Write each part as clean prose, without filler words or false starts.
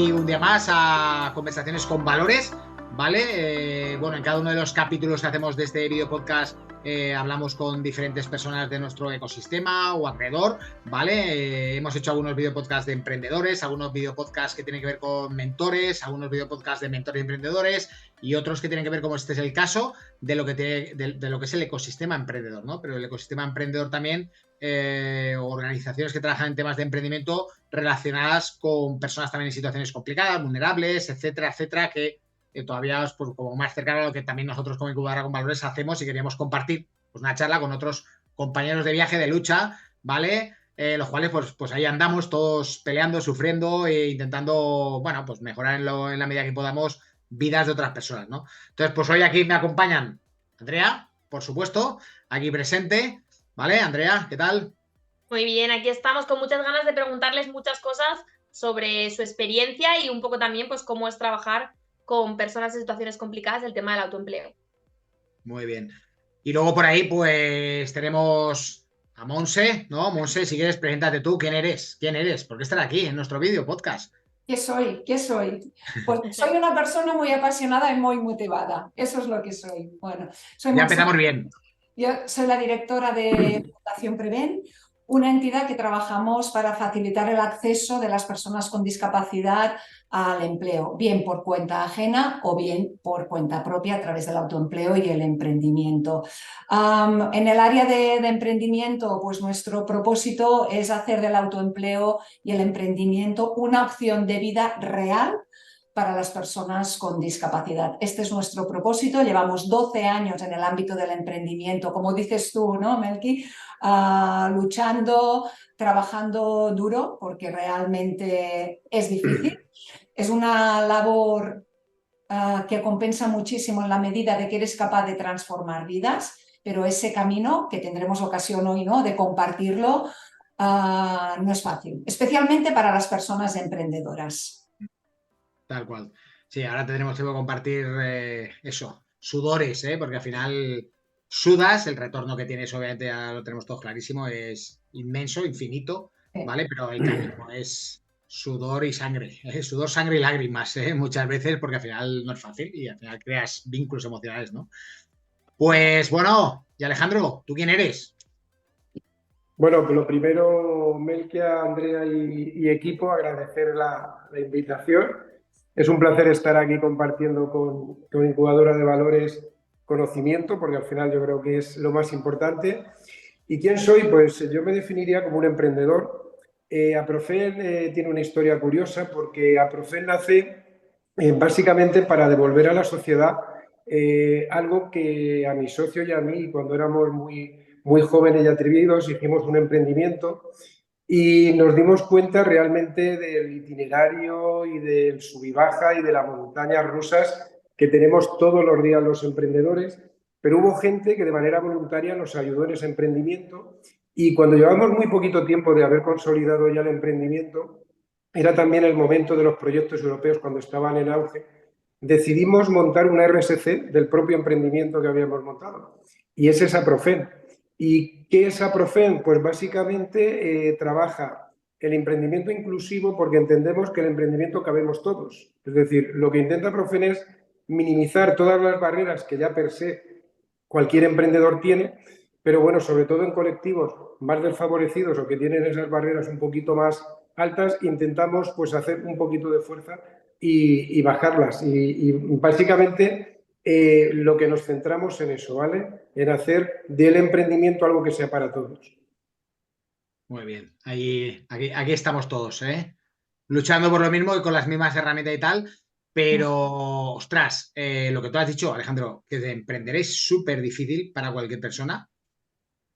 aquí un día más a Conversaciones con Valores, ¿vale? Bueno, en cada uno de los capítulos que hacemos de este video podcast hablamos con diferentes personas de nuestro ecosistema o alrededor, ¿vale? Hemos hecho algunos video podcasts de emprendedores, algunos video podcasts que tienen que ver con mentores, algunos video podcasts de mentores y emprendedores y otros que tienen que ver, como este es el caso, de lo que es el ecosistema emprendedor, ¿no? Pero el ecosistema emprendedor también, organizaciones que trabajan en temas de emprendimiento relacionadas con personas también en situaciones complicadas, vulnerables, etcétera, etcétera, que todavía es pues, como más cercano a lo que también nosotros como Incubadora con Valores hacemos y queríamos compartir pues, una charla con otros compañeros de viaje, de lucha, ¿vale? Los cuales pues ahí andamos todos peleando, sufriendo e intentando, bueno, pues mejorar en la medida que podamos vidas de otras personas, ¿no? Entonces, pues hoy aquí me acompañan Andrea, por supuesto, aquí presente, ¿vale? Andrea, ¿qué tal? Muy bien, aquí estamos con muchas ganas de preguntarles muchas cosas sobre su experiencia y un poco también pues cómo es trabajar con personas en situaciones complicadas, el tema del autoempleo. Muy bien. Y luego por ahí pues tenemos a Monse, ¿no? Monse, si quieres, preséntate tú, ¿quién eres? ¿Quién eres? ¿Por qué estar aquí en nuestro vídeo podcast? ¿Qué soy? ¿Qué soy? Pues soy una persona muy apasionada y muy motivada. Eso es lo que soy. Bueno, soy Ya Montse. empezamos bien. Yo soy la directora de Fundación Preven, una entidad que trabajamos para facilitar el acceso de las personas con discapacidad al empleo, bien por cuenta ajena o bien por cuenta propia a través del autoempleo y el emprendimiento. En el área de emprendimiento, pues nuestro propósito es hacer del autoempleo y el emprendimiento una opción de vida real para las personas con discapacidad. Este es nuestro propósito. Llevamos 12 años en el ámbito del emprendimiento, como dices tú, ¿no, Melqui? Luchando, trabajando duro, porque realmente es difícil. Es una labor que compensa muchísimo en la medida de que eres capaz de transformar vidas, pero ese camino, que tendremos ocasión hoy, ¿no?, de compartirlo, no es fácil, especialmente para las personas emprendedoras. Tal cual. Sí, ahora tendremos que compartir eso, sudores, porque al final sudas, el retorno que tienes, obviamente, ya lo tenemos todos clarísimo, es inmenso, infinito, ¿vale? Pero el camino es sudor y sangre, sudor, sangre y lágrimas, muchas veces, porque al final no es fácil y al final creas vínculos emocionales, ¿no? Pues bueno, y Alejandro, ¿tú quién eres? Bueno, pues lo primero, Melquia, Andrea y equipo, agradecer la invitación. Es un placer estar aquí compartiendo con Incubadora de Valores conocimiento, porque al final yo creo que es lo más importante. ¿Y quién soy? Pues yo me definiría como un emprendedor. Aprofen tiene una historia curiosa porque Aprofen nace básicamente para devolver a la sociedad algo que a mi socio y a mí, cuando éramos muy jóvenes y atrevidos, hicimos un emprendimiento y nos dimos cuenta realmente del itinerario y del sub y baja y de las montañas rusas que tenemos todos los días los emprendedores, pero hubo gente que de manera voluntaria nos ayudó en ese emprendimiento y cuando llevamos muy poquito tiempo de haber consolidado ya el emprendimiento, era también el momento de los proyectos europeos cuando estaban en auge, decidimos montar una RSC del propio emprendimiento que habíamos montado y es esa Aprofen. ¿Y qué es Aprofen? Pues básicamente trabaja el emprendimiento inclusivo porque entendemos que el emprendimiento cabemos todos. Es decir, lo que intenta Aprofen es minimizar todas las barreras que ya per se cualquier emprendedor tiene, pero bueno, sobre todo en colectivos más desfavorecidos o que tienen esas barreras un poquito más altas, intentamos pues hacer un poquito de fuerza y bajarlas. Y básicamente lo que nos centramos en eso, ¿vale? En hacer del emprendimiento algo que sea para todos. Muy bien, aquí estamos todos, luchando por lo mismo y con las mismas herramientas y tal, pero, ostras, lo que tú has dicho, Alejandro, que de emprender es súper difícil para cualquier persona,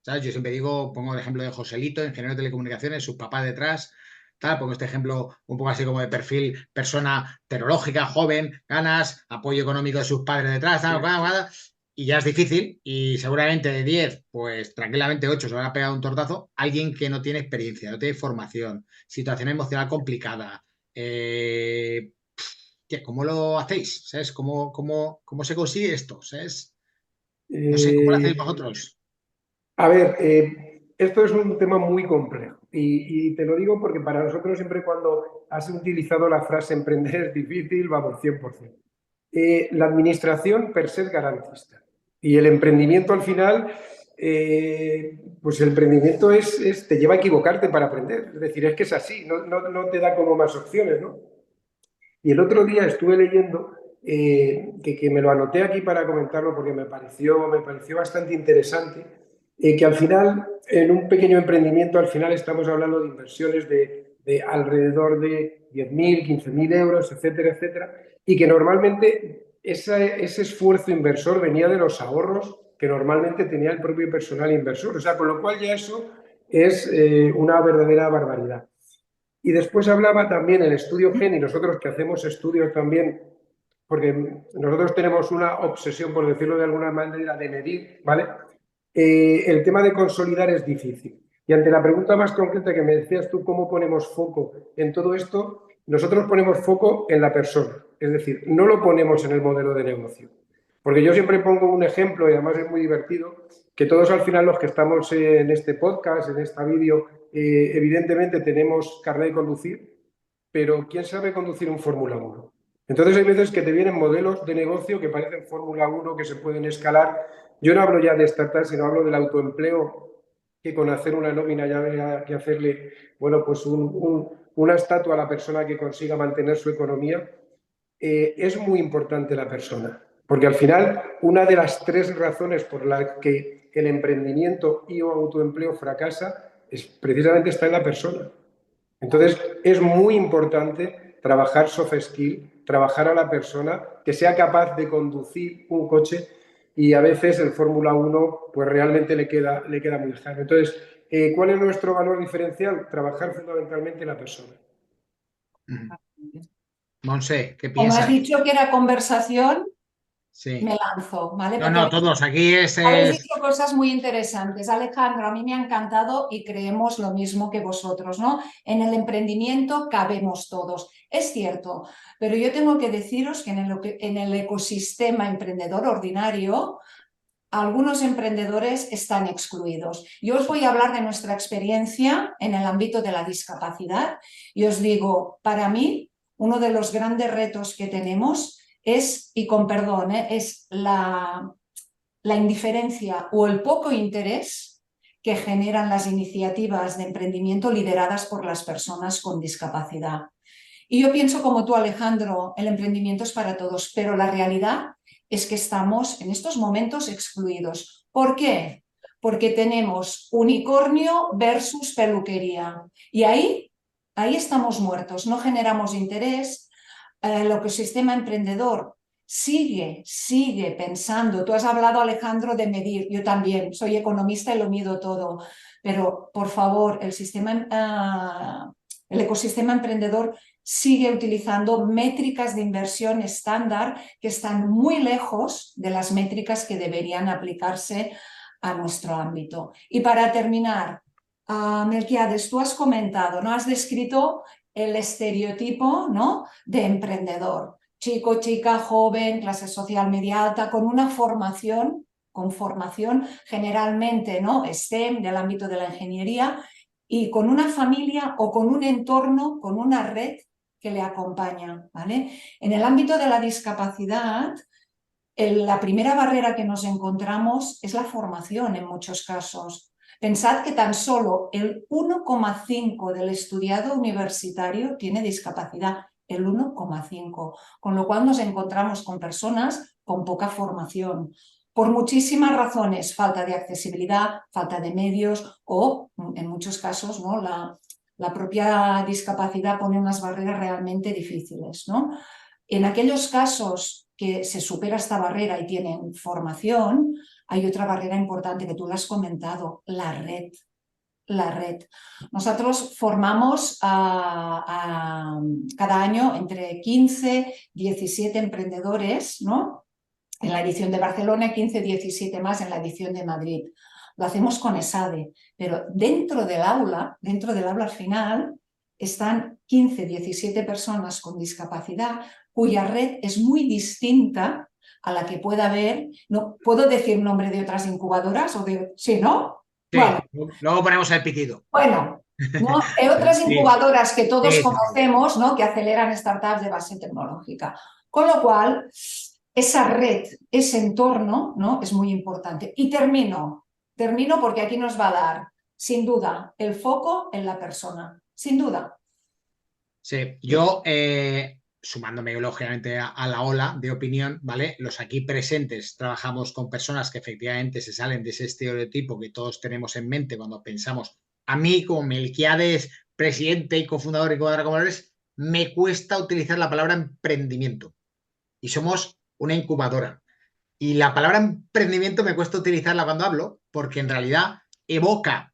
¿sabes? Yo siempre digo, pongo el ejemplo de Joselito, ingeniero de telecomunicaciones, su papá detrás, tal, pongo este ejemplo un poco así como de perfil, persona tecnológica, joven, ganas, apoyo económico de sus padres detrás, tal, y ya es difícil, y seguramente de 10 pues tranquilamente 8 se van a pegar un tortazo, alguien que no tiene experiencia, no tiene formación, situación emocional complicada, ¿cómo lo hacéis? ¿Sabes? ¿Cómo se consigue esto? ¿Sabes? No sé, ¿cómo lo hacéis vosotros? A ver, esto es un tema muy complejo y te lo digo porque para nosotros siempre cuando has utilizado la frase emprender es difícil, vamos, 100%. La administración per se es garantista y el emprendimiento al final, pues el emprendimiento te lleva a equivocarte para aprender. Es decir, es que es así, no te da como más opciones, ¿no? Y el otro día estuve leyendo, que me lo anoté aquí para comentarlo porque me pareció bastante interesante, que al final, en un pequeño emprendimiento, al final estamos hablando de inversiones de alrededor de 10.000, 15.000 euros, etcétera, etcétera, y que normalmente ese esfuerzo inversor venía de los ahorros que normalmente tenía el propio personal inversor. O sea, con lo cual ya eso es una verdadera barbaridad. Y después hablaba también el estudio GEN, y nosotros que hacemos estudios también, porque nosotros tenemos una obsesión, por decirlo de alguna manera, de medir, ¿vale? El tema de consolidar es difícil. Y ante la pregunta más concreta que me decías tú, ¿cómo ponemos foco en todo esto? Nosotros ponemos foco en la persona, es decir, no lo ponemos en el modelo de negocio. Porque yo siempre pongo un ejemplo, y además es muy divertido, que todos al final los que estamos en este podcast, en este vídeo, evidentemente tenemos carnet de conducir, pero ¿quién sabe conducir un Fórmula 1? Entonces hay veces que te vienen modelos de negocio que parecen Fórmula 1, que se pueden escalar. Yo no hablo ya de startups, sino hablo del autoempleo, que con hacer una nómina ya habría que hacerle, bueno, pues una estatua a la persona que consiga mantener su economía. Es muy importante la persona, porque al final una de las 3 razones por las que el emprendimiento y o autoempleo fracasa es precisamente está en la persona. Entonces es muy importante trabajar soft skill, trabajar a la persona, que sea capaz de conducir un coche, y a veces el Fórmula 1 pues realmente le queda muy lejano. Entonces, ¿cuál es nuestro valor diferencial? Trabajar fundamentalmente en la persona. Monse, ¿qué Como has piensas? dicho que era conversación, Sí. me lanzo, ¿vale? No, Porque no, todos. Aquí habéis dicho cosas muy interesantes. Alejandro, a mí me ha encantado y creemos lo mismo que vosotros, ¿no? En el emprendimiento cabemos todos. Es cierto, pero yo tengo que deciros que en el ecosistema emprendedor ordinario, algunos emprendedores están excluidos. Yo os voy a hablar de nuestra experiencia en el ámbito de la discapacidad y os digo, para mí, uno de los grandes retos que tenemos es, y con perdón, es la indiferencia o el poco interés que generan las iniciativas de emprendimiento lideradas por las personas con discapacidad. Y yo pienso como tú, Alejandro, el emprendimiento es para todos, pero la realidad es que estamos en estos momentos excluidos. ¿Por qué? Porque tenemos unicornio versus peluquería. Y ahí estamos muertos, no generamos interés. El ecosistema emprendedor sigue pensando. Tú has hablado, Alejandro, de medir. Yo también soy economista y lo mido todo. Pero, por favor, el ecosistema emprendedor sigue utilizando métricas de inversión estándar que están muy lejos de las métricas que deberían aplicarse a nuestro ámbito. Y para terminar, Melquiades, tú has comentado, ¿no? Has descrito el estereotipo, ¿no?, de emprendedor. Chico, chica, joven, clase social media alta, con una formación, generalmente, ¿no?, STEM, del ámbito de la ingeniería, y con una familia o con un entorno, con una red que le acompaña, ¿vale? En el ámbito de la discapacidad, la primera barrera que nos encontramos es la formación en muchos casos. Pensad que tan solo el 1,5% del estudiado universitario tiene discapacidad, el 1,5%, con lo cual nos encontramos con personas con poca formación, por muchísimas razones, falta de accesibilidad, falta de medios o, en muchos casos, ¿no?, la propia discapacidad pone unas barreras realmente difíciles, ¿no? En aquellos casos que se supera esta barrera y tienen formación, hay otra barrera importante que tú la has comentado, la red. La red. Nosotros formamos cada año entre 15 y 17 emprendedores, ¿no?, en la edición de Barcelona, 15, 17 más en la edición de Madrid. Lo hacemos con ESADE, pero dentro del aula al final, están 15, 17 personas con discapacidad cuya red es muy distinta a la que pueda haber. No puedo decir nombre de otras incubadoras o de... ¿Sí, no? Sí, Bueno, luego ponemos el pitido. bueno, ¿no? Hay otras Sí, incubadoras que todos sí, sí. conocemos, ¿no? Que aceleran startups de base tecnológica. Con lo cual, esa red, ese entorno, ¿no? Es muy importante. Y termino porque aquí nos va a dar, sin duda, el foco en la persona. Sin duda. Sí, yo, sumándome lógicamente a la ola de opinión, ¿vale? Los aquí presentes trabajamos con personas que efectivamente se salen de ese estereotipo que todos tenemos en mente cuando pensamos. A mí, como Melquiades, presidente y cofundador y Incubadora Comunidades, me cuesta utilizar la palabra emprendimiento. Y somos una incubadora. Y la palabra emprendimiento me cuesta utilizarla cuando hablo, porque en realidad evoca,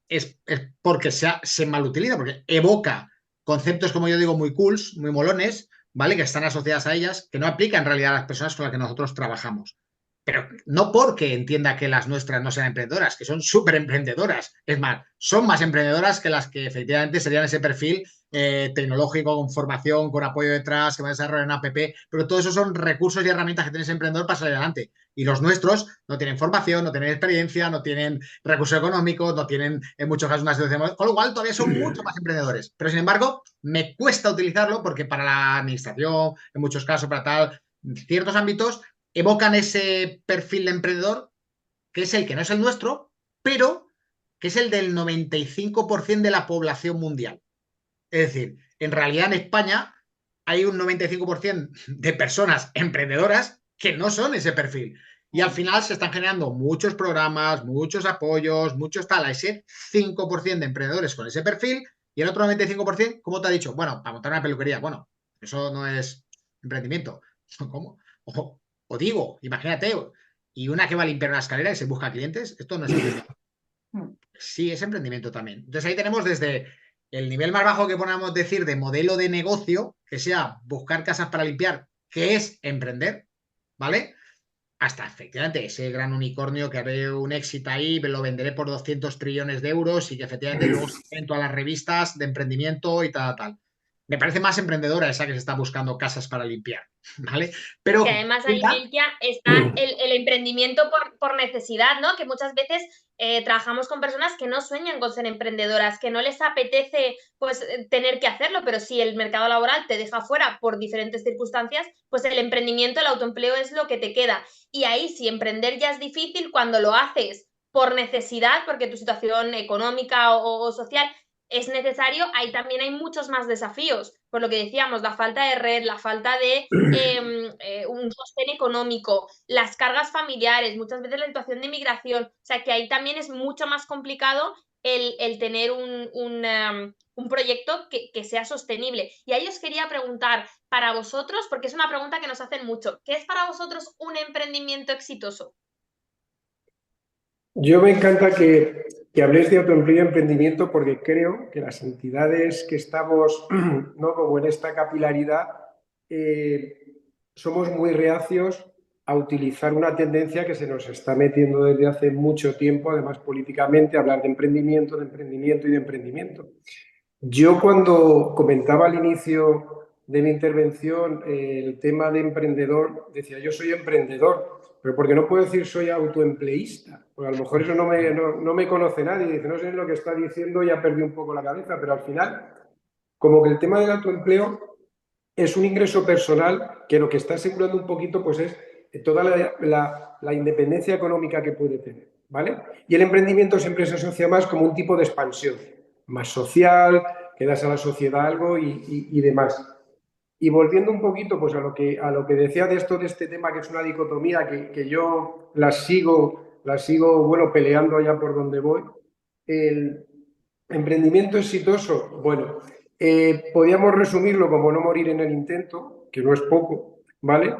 es porque se malutiliza, porque evoca conceptos, como yo digo, muy cools, muy molones, ¿vale? Que están asociadas a ellas, que no aplican en realidad a las personas con las que nosotros trabajamos. Pero no porque entienda que las nuestras no sean emprendedoras, que son súper emprendedoras. Es más, son más emprendedoras que las que efectivamente serían ese perfil tecnológico, con formación, con apoyo detrás, que va a desarrollar una app, pero todo eso son recursos y herramientas que tiene ese emprendedor para salir adelante. Y los nuestros no tienen formación, no tienen experiencia, no tienen recursos económicos, no tienen en muchos casos una situación, con lo cual todavía son mucho más emprendedores. Pero sin embargo, me cuesta utilizarlo porque para la administración, en muchos casos, para tal, ciertos ámbitos, evocan ese perfil de emprendedor que es el que no es el nuestro, pero que es el del 95% de la población mundial. Es decir, en realidad en España hay un 95% de personas emprendedoras que no son ese perfil. Y al final se están generando muchos programas, muchos apoyos, muchos tal, a ese 5% de emprendedores con ese perfil y el otro 95%, ¿cómo te ha dicho? Bueno, para montar una peluquería. Bueno, eso no es emprendimiento. ¿Cómo? O digo, imagínate, y una que va a limpiar una escalera y se busca clientes, esto no es emprendimiento. Sí, es emprendimiento también. Entonces ahí tenemos desde el nivel más bajo que podamos decir de modelo de negocio, que sea buscar casas para limpiar, que es emprender, ¿vale? Hasta efectivamente ese gran unicornio que haré un éxito ahí, lo venderé por 200 trillones de euros y que efectivamente luego se en todas las revistas de emprendimiento y tal. Me parece más emprendedora esa que se está buscando casas para limpiar, ¿vale? Pero que además ahí, Melquia, está el emprendimiento por necesidad, ¿no? Que muchas veces trabajamos con personas que no sueñan con ser emprendedoras, que no les apetece pues tener que hacerlo, pero si el mercado laboral te deja fuera por diferentes circunstancias, pues el emprendimiento, el autoempleo es lo que te queda. Y ahí, si emprender ya es difícil, cuando lo haces por necesidad, porque tu situación económica o social es necesario, ahí también hay muchos más desafíos, por lo que decíamos, la falta de red, la falta de un sostén económico, las cargas familiares, muchas veces la situación de migración, o sea que ahí también es mucho más complicado el tener un proyecto que sea sostenible. Y ahí os quería preguntar, para vosotros, porque es una pregunta que nos hacen mucho, ¿qué es para vosotros un emprendimiento exitoso? Yo me encanta que habléis de autoempleo y emprendimiento porque creo que las entidades que estamos, ¿no? Como en esta capilaridad, somos muy reacios a utilizar una tendencia que se nos está metiendo desde hace mucho tiempo, además políticamente, hablar de emprendimiento y de emprendimiento. Yo cuando comentaba al inicio de mi intervención el tema de emprendedor, decía yo soy emprendedor, pero porque no puedo decir soy autoempleísta, porque a lo mejor eso no me conoce nadie, dice no sé lo que está diciendo, ya perdí un poco la cabeza, pero al final, como que el tema del autoempleo es un ingreso personal que lo que está asegurando un poquito pues es toda la independencia económica que puede tener, ¿vale? Y el emprendimiento siempre se asocia más como un tipo de expansión, más social, que das a la sociedad algo y demás. Y volviendo un poquito pues a lo que decía de este tema, que es una dicotomía que yo la sigo bueno, peleando allá por donde voy. El emprendimiento exitoso, bueno, podríamos resumirlo como no morir en el intento, que no es poco, ¿vale?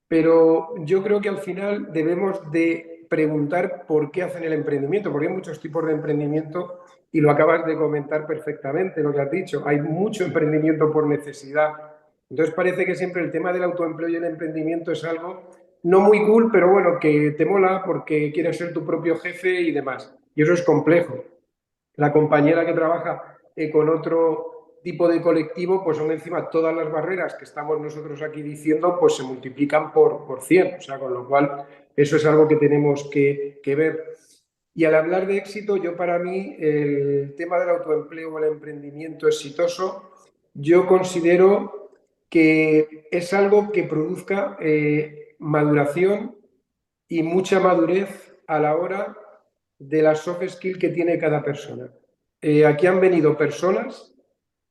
Pero yo creo que al final debemos de preguntar por qué hacen el emprendimiento, porque hay muchos tipos de emprendimiento y lo acabas de comentar perfectamente, lo que has dicho. Hay mucho emprendimiento por necesidad. Entonces parece que siempre el tema del autoempleo y el emprendimiento es algo no muy cool, pero bueno, que te mola porque quieres ser tu propio jefe y demás. Y eso es complejo. La compañera que trabaja con otro tipo de colectivo, pues son encima todas las barreras que estamos nosotros aquí diciendo, pues se multiplican por 100. O sea, con lo cual eso es algo que tenemos que ver. Y al hablar de éxito, yo para mí el tema del autoempleo o el emprendimiento exitoso, yo considero que es algo que produzca maduración y mucha madurez a la hora de las soft skills que tiene cada persona. Aquí han venido personas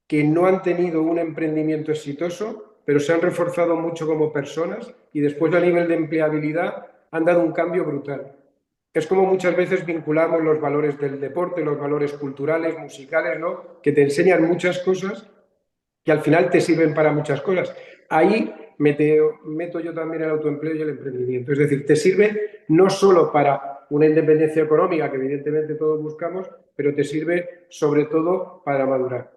que no han tenido un emprendimiento exitoso, pero se han reforzado mucho como personas y después a nivel de empleabilidad han dado un cambio brutal. Es como muchas veces vinculamos los valores del deporte, los valores culturales, musicales, ¿no? Que te enseñan muchas cosas que al final te sirven para muchas cosas. Ahí meto yo también el autoempleo y el emprendimiento. Es decir, te sirve no solo para una independencia económica, que evidentemente todos buscamos, pero te sirve sobre todo para madurar.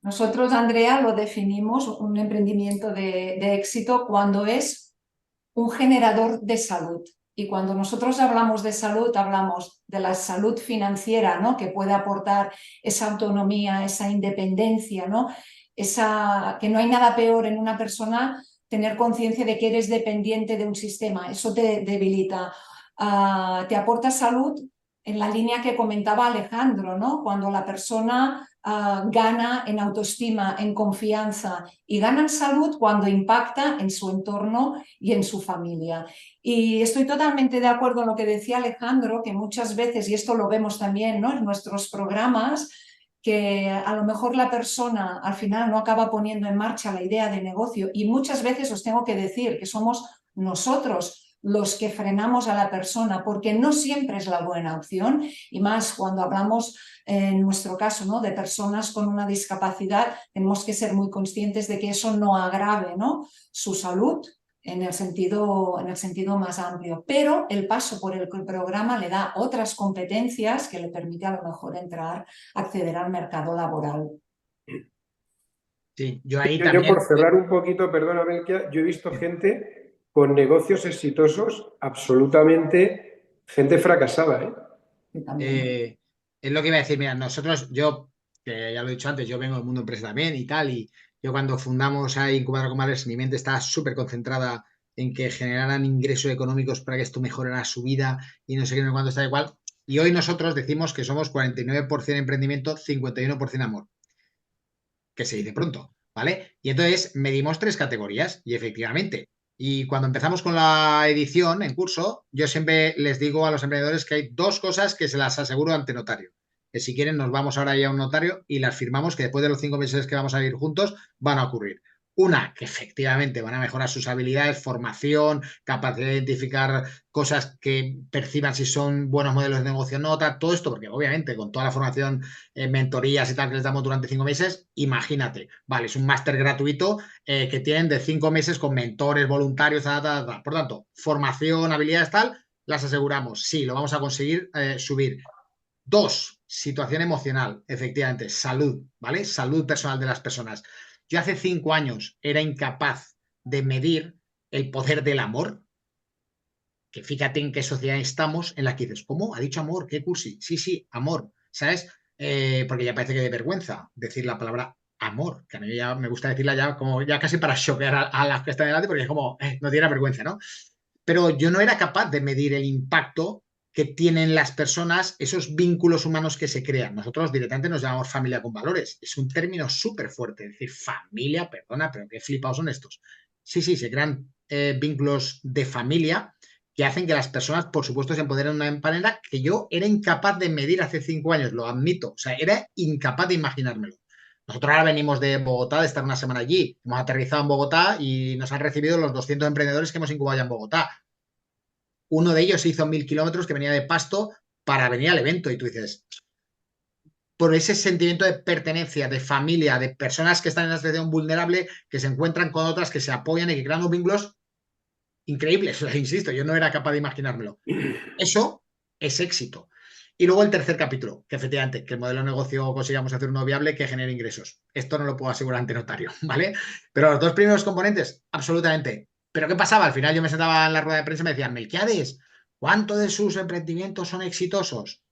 Nosotros, Andrea, lo definimos un emprendimiento de éxito cuando es un generador de salud. Y cuando nosotros hablamos de salud, hablamos de la salud financiera, ¿no? Que puede aportar esa autonomía, esa independencia, ¿no? Que no hay nada peor en una persona tener conciencia de que eres dependiente de un sistema. Eso te debilita. Te aporta salud en la línea que comentaba Alejandro, ¿no? Cuando la persona gana en autoestima, en confianza, y gana en salud cuando impacta en su entorno y en su familia. Y estoy totalmente de acuerdo en lo que decía Alejandro, que muchas veces, y esto lo vemos también, ¿no? En nuestros programas, que a lo mejor la persona al final no acaba poniendo en marcha la idea de negocio, y muchas veces os tengo que decir que somos nosotros los que frenamos a la persona, porque no siempre es la buena opción, y más cuando hablamos, en nuestro caso, ¿no? De personas con una discapacidad, tenemos que ser muy conscientes de que eso no agrave, ¿no? Su salud en el sentido más amplio. Pero el paso por el programa le da otras competencias que le permite a lo mejor acceder al mercado laboral. Sí, yo ahí Yo también. por cerrar un poquito, perdona, Melquia, yo he visto gente con negocios exitosos, absolutamente gente fracasada, ¿eh? Es lo que iba a decir, mira, nosotros, yo, que ya lo he dicho antes, yo vengo del mundo empresa también y tal, y yo cuando fundamos a Incubadora Comadres, mi mente estaba súper concentrada en que generaran ingresos económicos para que esto mejorara su vida y no sé qué, no sé cuánto está igual. Y hoy nosotros decimos que somos 49% emprendimiento, 51% amor, que se dice pronto, ¿vale? Y entonces medimos 3 categorías y efectivamente, y cuando empezamos con la edición en curso, yo siempre les digo a los emprendedores que hay 2 cosas que se las aseguro ante notario. Que si quieren nos vamos ahora ya a un notario y las firmamos que después de los 5 meses que vamos a vivir juntos van a ocurrir. Una, que efectivamente van a mejorar sus habilidades, formación, capacidad de identificar cosas que perciban si son buenos modelos de negocio o no, todo esto, porque obviamente con toda la formación, mentorías y tal que les damos durante 5 meses, imagínate, vale, es un máster gratuito que tienen de 5 meses con mentores, voluntarios, tal. Por tanto, formación, habilidades, tal, las aseguramos. Sí, lo vamos a conseguir subir. 2, situación emocional, efectivamente, salud, ¿vale? Salud personal de las personas. Yo hace 5 años era incapaz de medir el poder del amor, que fíjate en qué sociedad estamos en la que dices, ¿cómo? ¿Ha dicho amor? ¿Qué cursi? Sí, amor, ¿sabes? Porque ya parece que de vergüenza decir la palabra amor, que a mí ya me gusta decirla ya como ya casi para choquear a las que están delante, porque es como, no tiene vergüenza, ¿no? Pero yo no era capaz de medir el impacto que tienen las personas, esos vínculos humanos que se crean. Nosotros directamente nos llamamos familia con valores. Es un término súper fuerte. Es decir, familia, perdona, pero qué flipados son estos. Sí, se crean vínculos de familia que hacen que las personas, por supuesto, se empoderen de una manera que yo era incapaz de medir hace 5 años, lo admito. O sea, era incapaz de imaginármelo. Nosotros ahora venimos de Bogotá, de estar una semana allí. Hemos aterrizado en Bogotá y nos han recibido los 200 emprendedores que hemos incubado ya en Bogotá. Uno de ellos hizo 1000 kilómetros que venía de Pasto para venir al evento y tú dices, por ese sentimiento de pertenencia, de familia, de personas que están en una situación vulnerable, que se encuentran con otras, que se apoyan y que crean unos vínculos increíbles. O sea, insisto, yo no era capaz de imaginármelo. Eso es éxito. Y luego el tercer capítulo, que efectivamente, que el modelo de negocio consigamos hacer uno viable que genere ingresos. Esto no lo puedo asegurar ante notario, ¿vale? Pero los 2 primeros componentes, absolutamente. Pero ¿qué pasaba? Al final yo me sentaba en la rueda de prensa y me decían, Melquiades, ¿cuántos de sus emprendimientos son exitosos?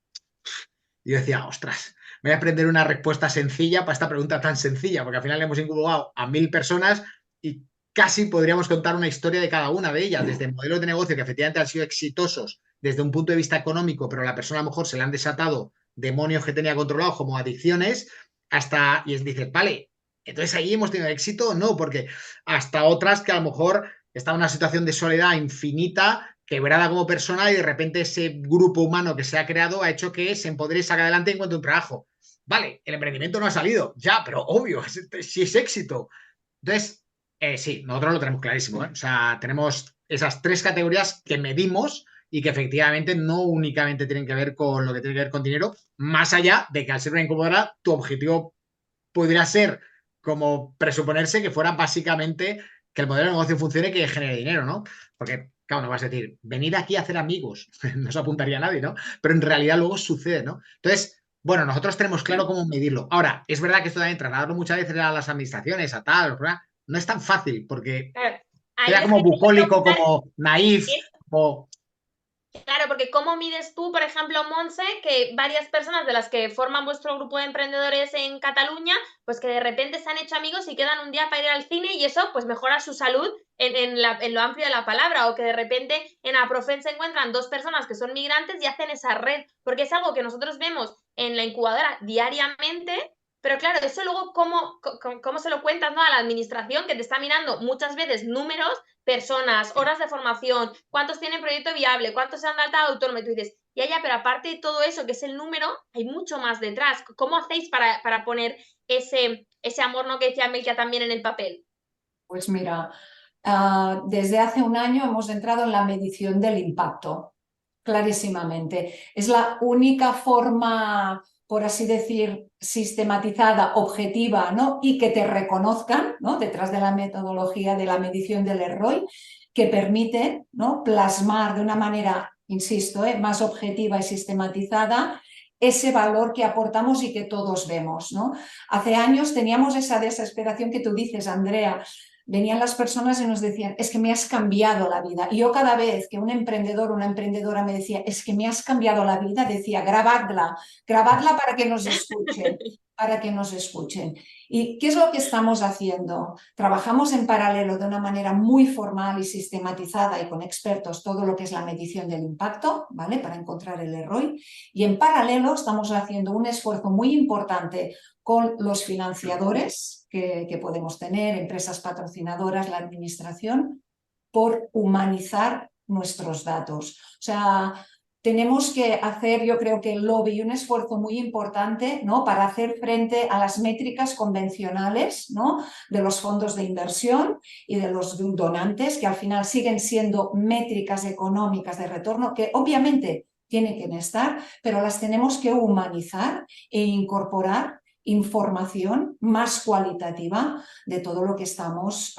Y yo decía, ostras, voy a aprender una respuesta sencilla para esta pregunta tan sencilla, porque al final hemos incubado a 1000 personas y casi podríamos contar una historia de cada una de ellas, desde modelos de negocio que efectivamente han sido exitosos desde un punto de vista económico, pero a la persona a lo mejor se le han desatado demonios que tenía controlados como adicciones, y dices, vale, entonces ahí hemos tenido éxito, no, porque hasta otras que a lo mejor está en una situación de soledad infinita, quebrada como persona, y de repente ese grupo humano que se ha creado ha hecho que se empodere y saque adelante y encuentre un trabajo. Vale, el emprendimiento no ha salido, ya, pero obvio, si es éxito. Entonces, sí, nosotros lo tenemos clarísimo, ¿eh? O sea, tenemos esas 3 categorías que medimos y que efectivamente no únicamente tienen que ver con lo que tiene que ver con dinero, más allá de que al ser una incubadora tu objetivo podría ser como presuponerse que fuera básicamente que el modelo de negocio funcione y que genere dinero, ¿no? Porque, claro, no vas a decir, venid aquí a hacer amigos, no se apuntaría a nadie, ¿no? Pero en realidad luego sucede, ¿no? Entonces, bueno, nosotros tenemos claro cómo medirlo. Ahora, es verdad que esto también trasladarlo muchas veces a las administraciones, a tal, no es tan fácil porque Claro, ahí queda como déjame bucólico, preguntar, como naif, o... claro, porque ¿cómo mides tú, por ejemplo, Monse, que varias personas de las que forman vuestro grupo de emprendedores en Cataluña, pues que de repente se han hecho amigos y quedan un día para ir al cine y eso pues mejora su salud en lo amplio de la palabra, o que de repente en Aprofen se encuentran 2 personas que son migrantes y hacen esa red, porque es algo que nosotros vemos en la incubadora diariamente, pero claro, eso luego cómo se lo cuentas, ¿no?, a la administración, que te está mirando muchas veces números, personas, horas de formación, cuántos tienen proyecto viable, cuántos se han dado autónomo, y tú dices, ya, pero aparte de todo eso, que es el número, hay mucho más detrás. ¿Cómo hacéis para poner ese amor, ¿no?, que decía Melkia también en el papel? Pues mira, desde hace un año hemos entrado en la medición del impacto, clarísimamente. Es la única forma, por así decir, sistematizada, objetiva, ¿no?, y que te reconozcan, ¿no?, detrás de la metodología de la medición del ROI, que permite, ¿no?, plasmar de una manera, insisto, más objetiva y sistematizada ese valor que aportamos y que todos vemos, ¿no? Hace años teníamos esa desesperación que tú dices, Andrea. Venían las personas y nos decían, es que me has cambiado la vida. Y yo cada vez que un emprendedor o una emprendedora me decía, es que me has cambiado la vida, decía, grabadla para que nos escuchen, para que nos escuchen. ¿Y qué es lo que estamos haciendo? Trabajamos en paralelo de una manera muy formal y sistematizada y con expertos todo lo que es la medición del impacto, ¿vale?, para encontrar el ROI. Y en paralelo estamos haciendo un esfuerzo muy importante con los financiadores que podemos tener, empresas patrocinadoras, la administración, por humanizar nuestros datos. O sea, tenemos que hacer, yo creo que el lobby, un esfuerzo muy importante, ¿no?, para hacer frente a las métricas convencionales, ¿no?, de los fondos de inversión y de los donantes, que al final siguen siendo métricas económicas de retorno, que obviamente tienen que estar, pero las tenemos que humanizar e incorporar información más cualitativa de todo lo que estamos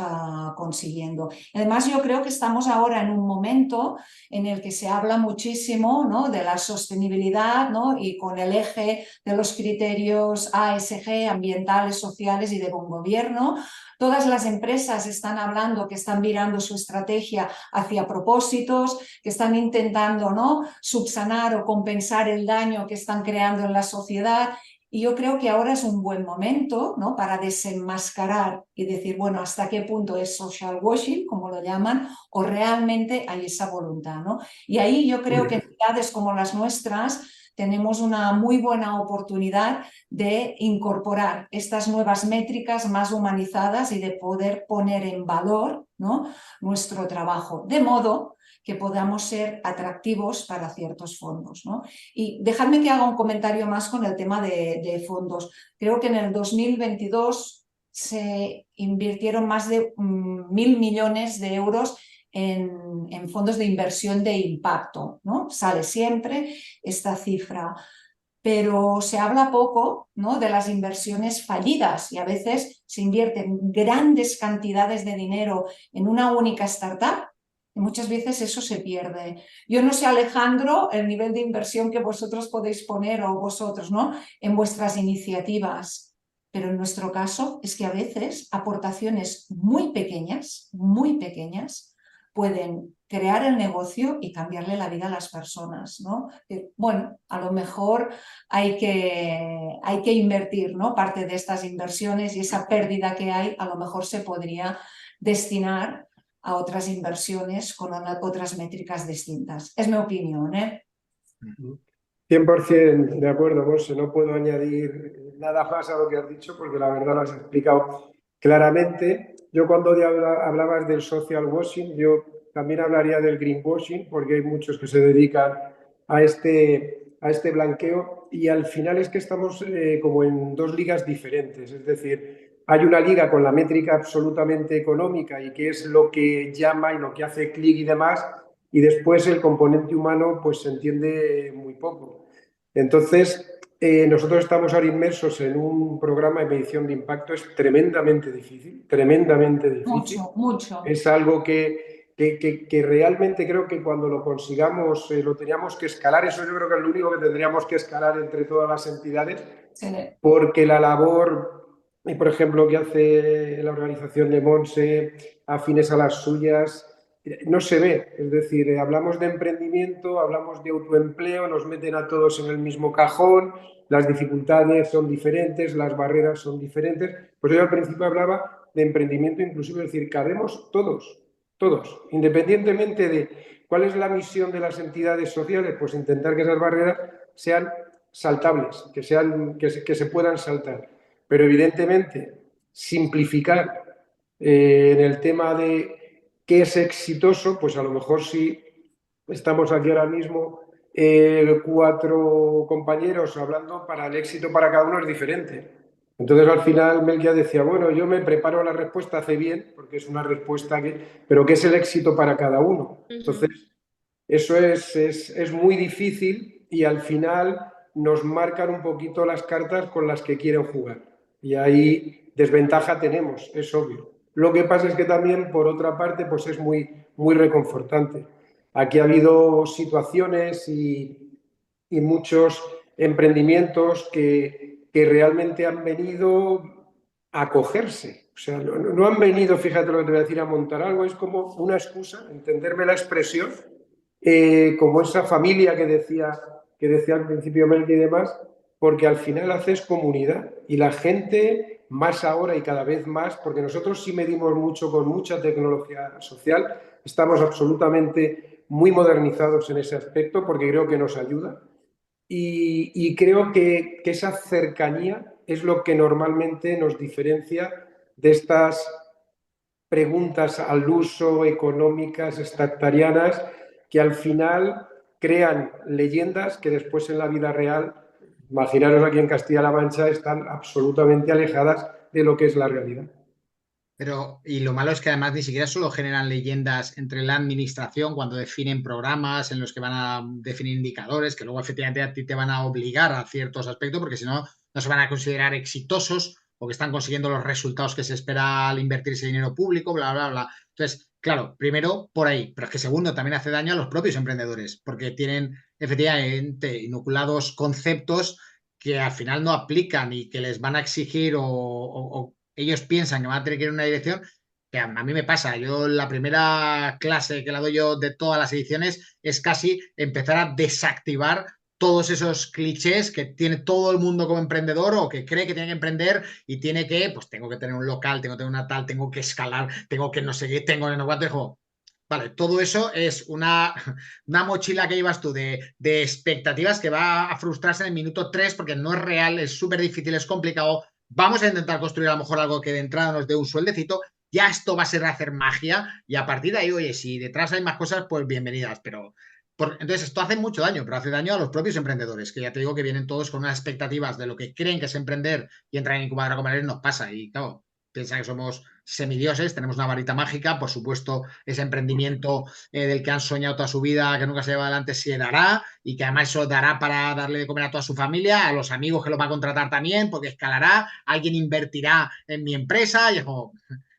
consiguiendo. Además, yo creo que estamos ahora en un momento en el que se habla muchísimo, ¿no?, de la sostenibilidad, ¿no?, y con el eje de los criterios ASG, ambientales, sociales y de buen gobierno. Todas las empresas están hablando que están virando su estrategia hacia propósitos, que están intentando, ¿no?, subsanar o compensar el daño que están creando en la sociedad. Y yo creo que ahora es un buen momento, ¿no?, para desenmascarar y decir, bueno, hasta qué punto es social washing, como lo llaman, o realmente hay esa voluntad, ¿no? Y ahí yo creo que entidades como las nuestras tenemos una muy buena oportunidad de incorporar estas nuevas métricas más humanizadas y de poder poner en valor, ¿no?, nuestro trabajo, de modo que podamos ser atractivos para ciertos fondos, ¿no? Y dejadme que haga un comentario más con el tema de fondos. Creo que en el 2022 se invirtieron más de 1.000 millones de euros en fondos de inversión de impacto, ¿no? Sale siempre esta cifra, pero se habla poco, ¿no?, de las inversiones fallidas, y a veces se invierten grandes cantidades de dinero en una única startup y muchas veces eso se pierde. Yo no sé, Alejandro, el nivel de inversión que vosotros podéis poner, o vosotros, ¿no?, en vuestras iniciativas, pero en nuestro caso es que a veces aportaciones muy pequeñas, pueden crear el negocio y cambiarle la vida a las personas, ¿no? Bueno, a lo mejor hay que invertir, ¿no?, parte de estas inversiones, y esa pérdida que hay a lo mejor se podría destinar a otras inversiones con otras métricas distintas. Es mi opinión, ¿eh? 100% de acuerdo, Monse. No puedo añadir nada más a lo que has dicho porque la verdad lo has explicado claramente. Yo cuando hablabas del social washing, yo también hablaría del greenwashing porque hay muchos que se dedican a este blanqueo y al final es que estamos como en dos ligas diferentes. Es decir, hay una liga con la métrica absolutamente económica y que es lo que llama y lo que hace clic y demás, y después el componente humano pues se entiende muy poco. Entonces, nosotros estamos ahora inmersos en un programa de medición de impacto. Es tremendamente difícil, tremendamente difícil. Mucho. Es algo que realmente creo que cuando lo consigamos lo teníamos que escalar. Eso yo creo que es lo único que tendríamos que escalar entre todas las entidades, Sí. porque la labor, por ejemplo, que hace la organización de Monse, afines a las suyas, no se ve. Es decir, hablamos de emprendimiento, hablamos de autoempleo, nos meten a todos en el mismo cajón, las dificultades son diferentes, las barreras son diferentes. Pues yo al principio hablaba de emprendimiento inclusivo, es decir, cabemos todos, independientemente de cuál es la misión de las entidades sociales, pues intentar que esas barreras sean saltables, que se puedan saltar. Pero evidentemente, simplificar en el tema de qué es exitoso, pues a lo mejor si estamos aquí ahora mismo 4 compañeros hablando, para el éxito para cada uno es diferente. Entonces al final Melquia decía, bueno, yo me preparo la respuesta, hace bien, porque es una respuesta pero ¿qué es el éxito para cada uno? Entonces eso es muy difícil y al final nos marcan un poquito las cartas con las que quieren jugar. Y ahí desventaja tenemos, es obvio. Lo que pasa es que también, por otra parte, pues es muy, muy reconfortante. Aquí ha habido situaciones y muchos emprendimientos que realmente han venido a acogerse. O sea, no han venido, fíjate lo que te voy a decir, a montar algo. Es como una excusa, entenderme la expresión, como esa familia que decía al principio Melqui y demás, porque al final haces comunidad y la gente, más ahora y cada vez más, porque nosotros sí medimos mucho con mucha tecnología social, estamos absolutamente muy modernizados en ese aspecto porque creo que nos ayuda y creo que esa cercanía es lo que normalmente nos diferencia de estas preguntas al uso, económicas, sectarianas, que al final crean leyendas que después en la vida real, imaginaros aquí en Castilla-La Mancha, están absolutamente alejadas de lo que es la realidad. Pero, y lo malo es que además ni siquiera solo generan leyendas entre la administración cuando definen programas en los que van a definir indicadores, que luego efectivamente a ti te van a obligar a ciertos aspectos, porque si no, no se van a considerar exitosos o que están consiguiendo los resultados que se espera al invertir ese dinero público, bla, bla, bla. Entonces, claro, primero por ahí, pero es que segundo, también hace daño a los propios emprendedores, porque tienen efectivamente inoculados conceptos que al final no aplican y que les van a exigir o ellos piensan que van a tener que ir en una dirección, que a mí me pasa. Yo la primera clase que la doy yo de todas las ediciones es casi empezar a desactivar todos esos clichés que tiene todo el mundo como emprendedor o que cree que tiene que emprender y tiene que, pues tengo que tener un local, tengo que tener una tal, tengo que escalar, tengo que no sé qué, tengo que no cuánto, dijo, vale, todo eso es una mochila que llevas tú de expectativas que va a frustrarse en el minuto 3 porque no es real, es súper difícil, es complicado. Vamos a intentar construir a lo mejor algo que de entrada nos dé un sueldecito. Ya esto va a ser hacer magia y a partir de ahí, oye, si detrás hay más cosas, pues bienvenidas. Pero entonces esto hace mucho daño, pero hace daño a los propios emprendedores, que ya te digo que vienen todos con unas expectativas de lo que creen que es emprender y entran en incubadora como nos pasa. Y claro, piensan que somos semidioses, tenemos una varita mágica, por supuesto, ese emprendimiento del que han soñado toda su vida, que nunca se lleva adelante, se dará y que además eso dará para darle de comer a toda su familia, a los amigos que lo va a contratar también, porque escalará, alguien invertirá en mi empresa y es como,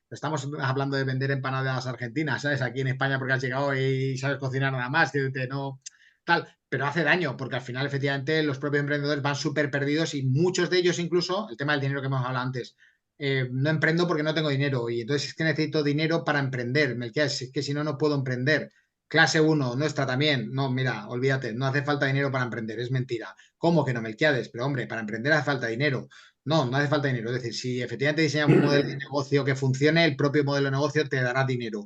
estamos hablando de vender empanadas argentinas, ¿sabes? Aquí en España porque has llegado y sabes cocinar nada más, que no tal, pero hace daño porque al final efectivamente los propios emprendedores van súper perdidos y muchos de ellos incluso, el tema del dinero que hemos hablado antes, no emprendo porque no tengo dinero y entonces es que necesito dinero para emprender, es que si no, no puedo emprender. Clase 1, nuestra también. No, mira, olvídate, no hace falta dinero para emprender, es mentira. ¿Cómo que no, Melquiades? Pero hombre, para emprender hace falta dinero. No, no hace falta dinero. Es decir, si efectivamente diseñas un modelo de negocio que funcione, el propio modelo de negocio te dará dinero.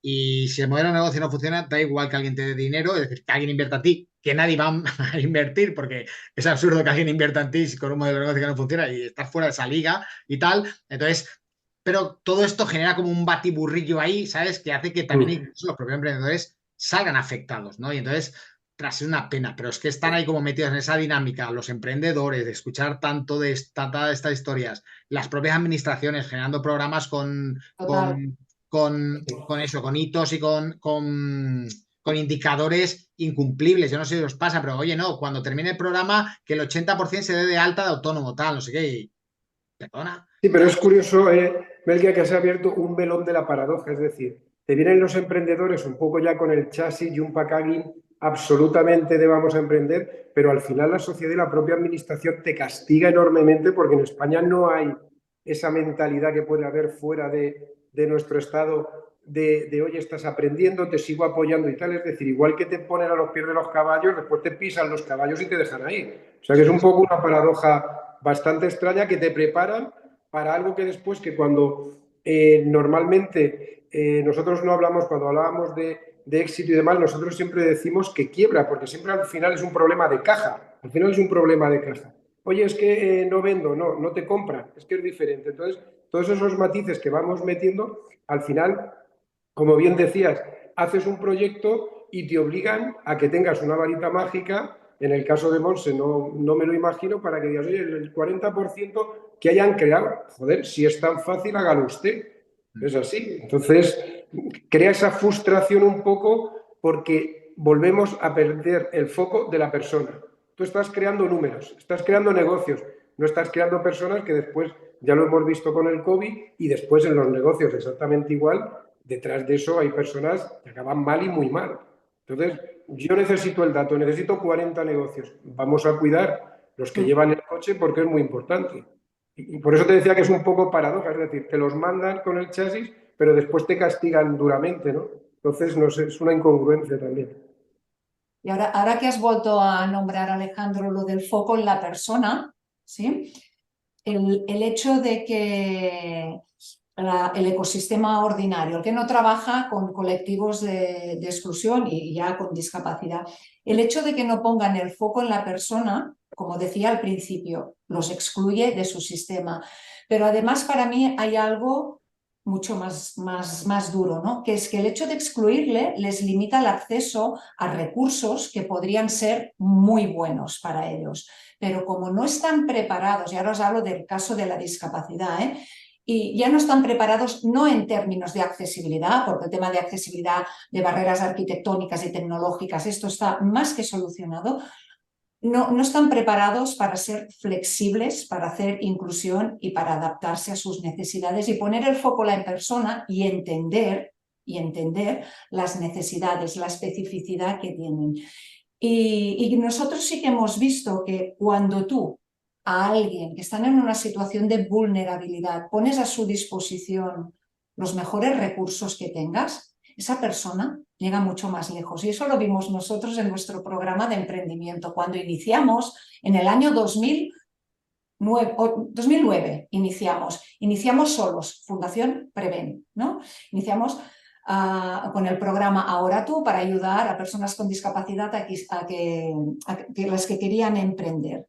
Y si el modelo de negocio no funciona, da igual que alguien te dé dinero, es decir, que alguien invierta a ti, que nadie va a invertir, porque es absurdo que alguien invierta en ti con un modelo de negocio que no funciona y estás fuera de esa liga y tal. Entonces, pero todo esto genera como un batiburrillo ahí, ¿sabes? Que hace que también incluso los propios emprendedores salgan afectados, ¿no? Y entonces, tras es una pena, pero es que están ahí como metidos en esa dinámica, los emprendedores, de escuchar tanto de estas historias, las propias administraciones generando programas Total. con eso, con hitos y con indicadores incumplibles. Yo no sé si os pasa, pero oye, no, cuando termine el programa, que el 80% se dé de alta de autónomo, tal, no sé qué. Y, perdona. Sí, pero es curioso, Belkia, que se ha abierto un melón de la paradoja. Es decir, te vienen los emprendedores un poco ya con el chasis y un packaging absolutamente de vamos a emprender, pero al final la sociedad y la propia administración te castiga enormemente porque en España no hay esa mentalidad que puede haber fuera de nuestro estado de oye, estás aprendiendo, te sigo apoyando y tal. Es decir, igual que te ponen a los pies de los caballos, después te pisan los caballos y te dejan ahí. O sea que es un poco una paradoja bastante extraña que te preparan para algo que después, que cuando normalmente nosotros no hablamos, cuando hablábamos de éxito y demás, nosotros siempre decimos que quiebra, porque siempre al final es un problema de caja, al final es un problema de caja. Oye, es que no vendo, no te compran, es que es diferente. Entonces, todos esos matices que vamos metiendo, al final, como bien decías, haces un proyecto y te obligan a que tengas una varita mágica. En el caso de Monse no me lo imagino, para que digas, oye, el 40% que hayan creado, joder, si es tan fácil, hágalo usted. Es así. Entonces, crea esa frustración un poco porque volvemos a perder el foco de la persona. Tú estás creando números, estás creando negocios, no estás creando personas que después, ya lo hemos visto con el COVID, y después en los negocios exactamente igual, detrás de eso hay personas que acaban mal y muy mal. Entonces, yo necesito el dato, necesito 40 negocios. Vamos a cuidar los que llevan el coche porque es muy importante. Y por eso te decía que es un poco paradoja, es decir, te los mandan con el chasis, pero después te castigan duramente, ¿no? Entonces, no sé, es una incongruencia también. Y ahora que has vuelto a nombrar, Alejandro, lo del foco en la persona, ¿sí? El hecho de que el ecosistema ordinario, el que no trabaja con colectivos de exclusión y ya con discapacidad, el hecho de que no pongan el foco en la persona, como decía al principio, los excluye de su sistema. Pero además para mí hay algo mucho más duro, ¿no? Que es que el hecho de excluirle les limita el acceso a recursos que podrían ser muy buenos para ellos. Pero como no están preparados, y ahora os hablo del caso de la discapacidad, y ya no están preparados no en términos de accesibilidad, porque el tema de accesibilidad, de barreras arquitectónicas y tecnológicas, esto está más que solucionado. No están preparados para ser flexibles, para hacer inclusión y para adaptarse a sus necesidades y poner el foco en la persona y entender las necesidades, la especificidad que tienen. Y nosotros sí que hemos visto que cuando tú a alguien que está en una situación de vulnerabilidad pones a su disposición los mejores recursos que tengas, esa persona llega mucho más lejos. Y eso lo vimos nosotros en nuestro programa de emprendimiento. Cuando iniciamos en el año 2009 iniciamos solos, Fundación Preven, ¿no? Iniciamos con el programa Ahora Tú para ayudar a personas con discapacidad a que las que querían emprender.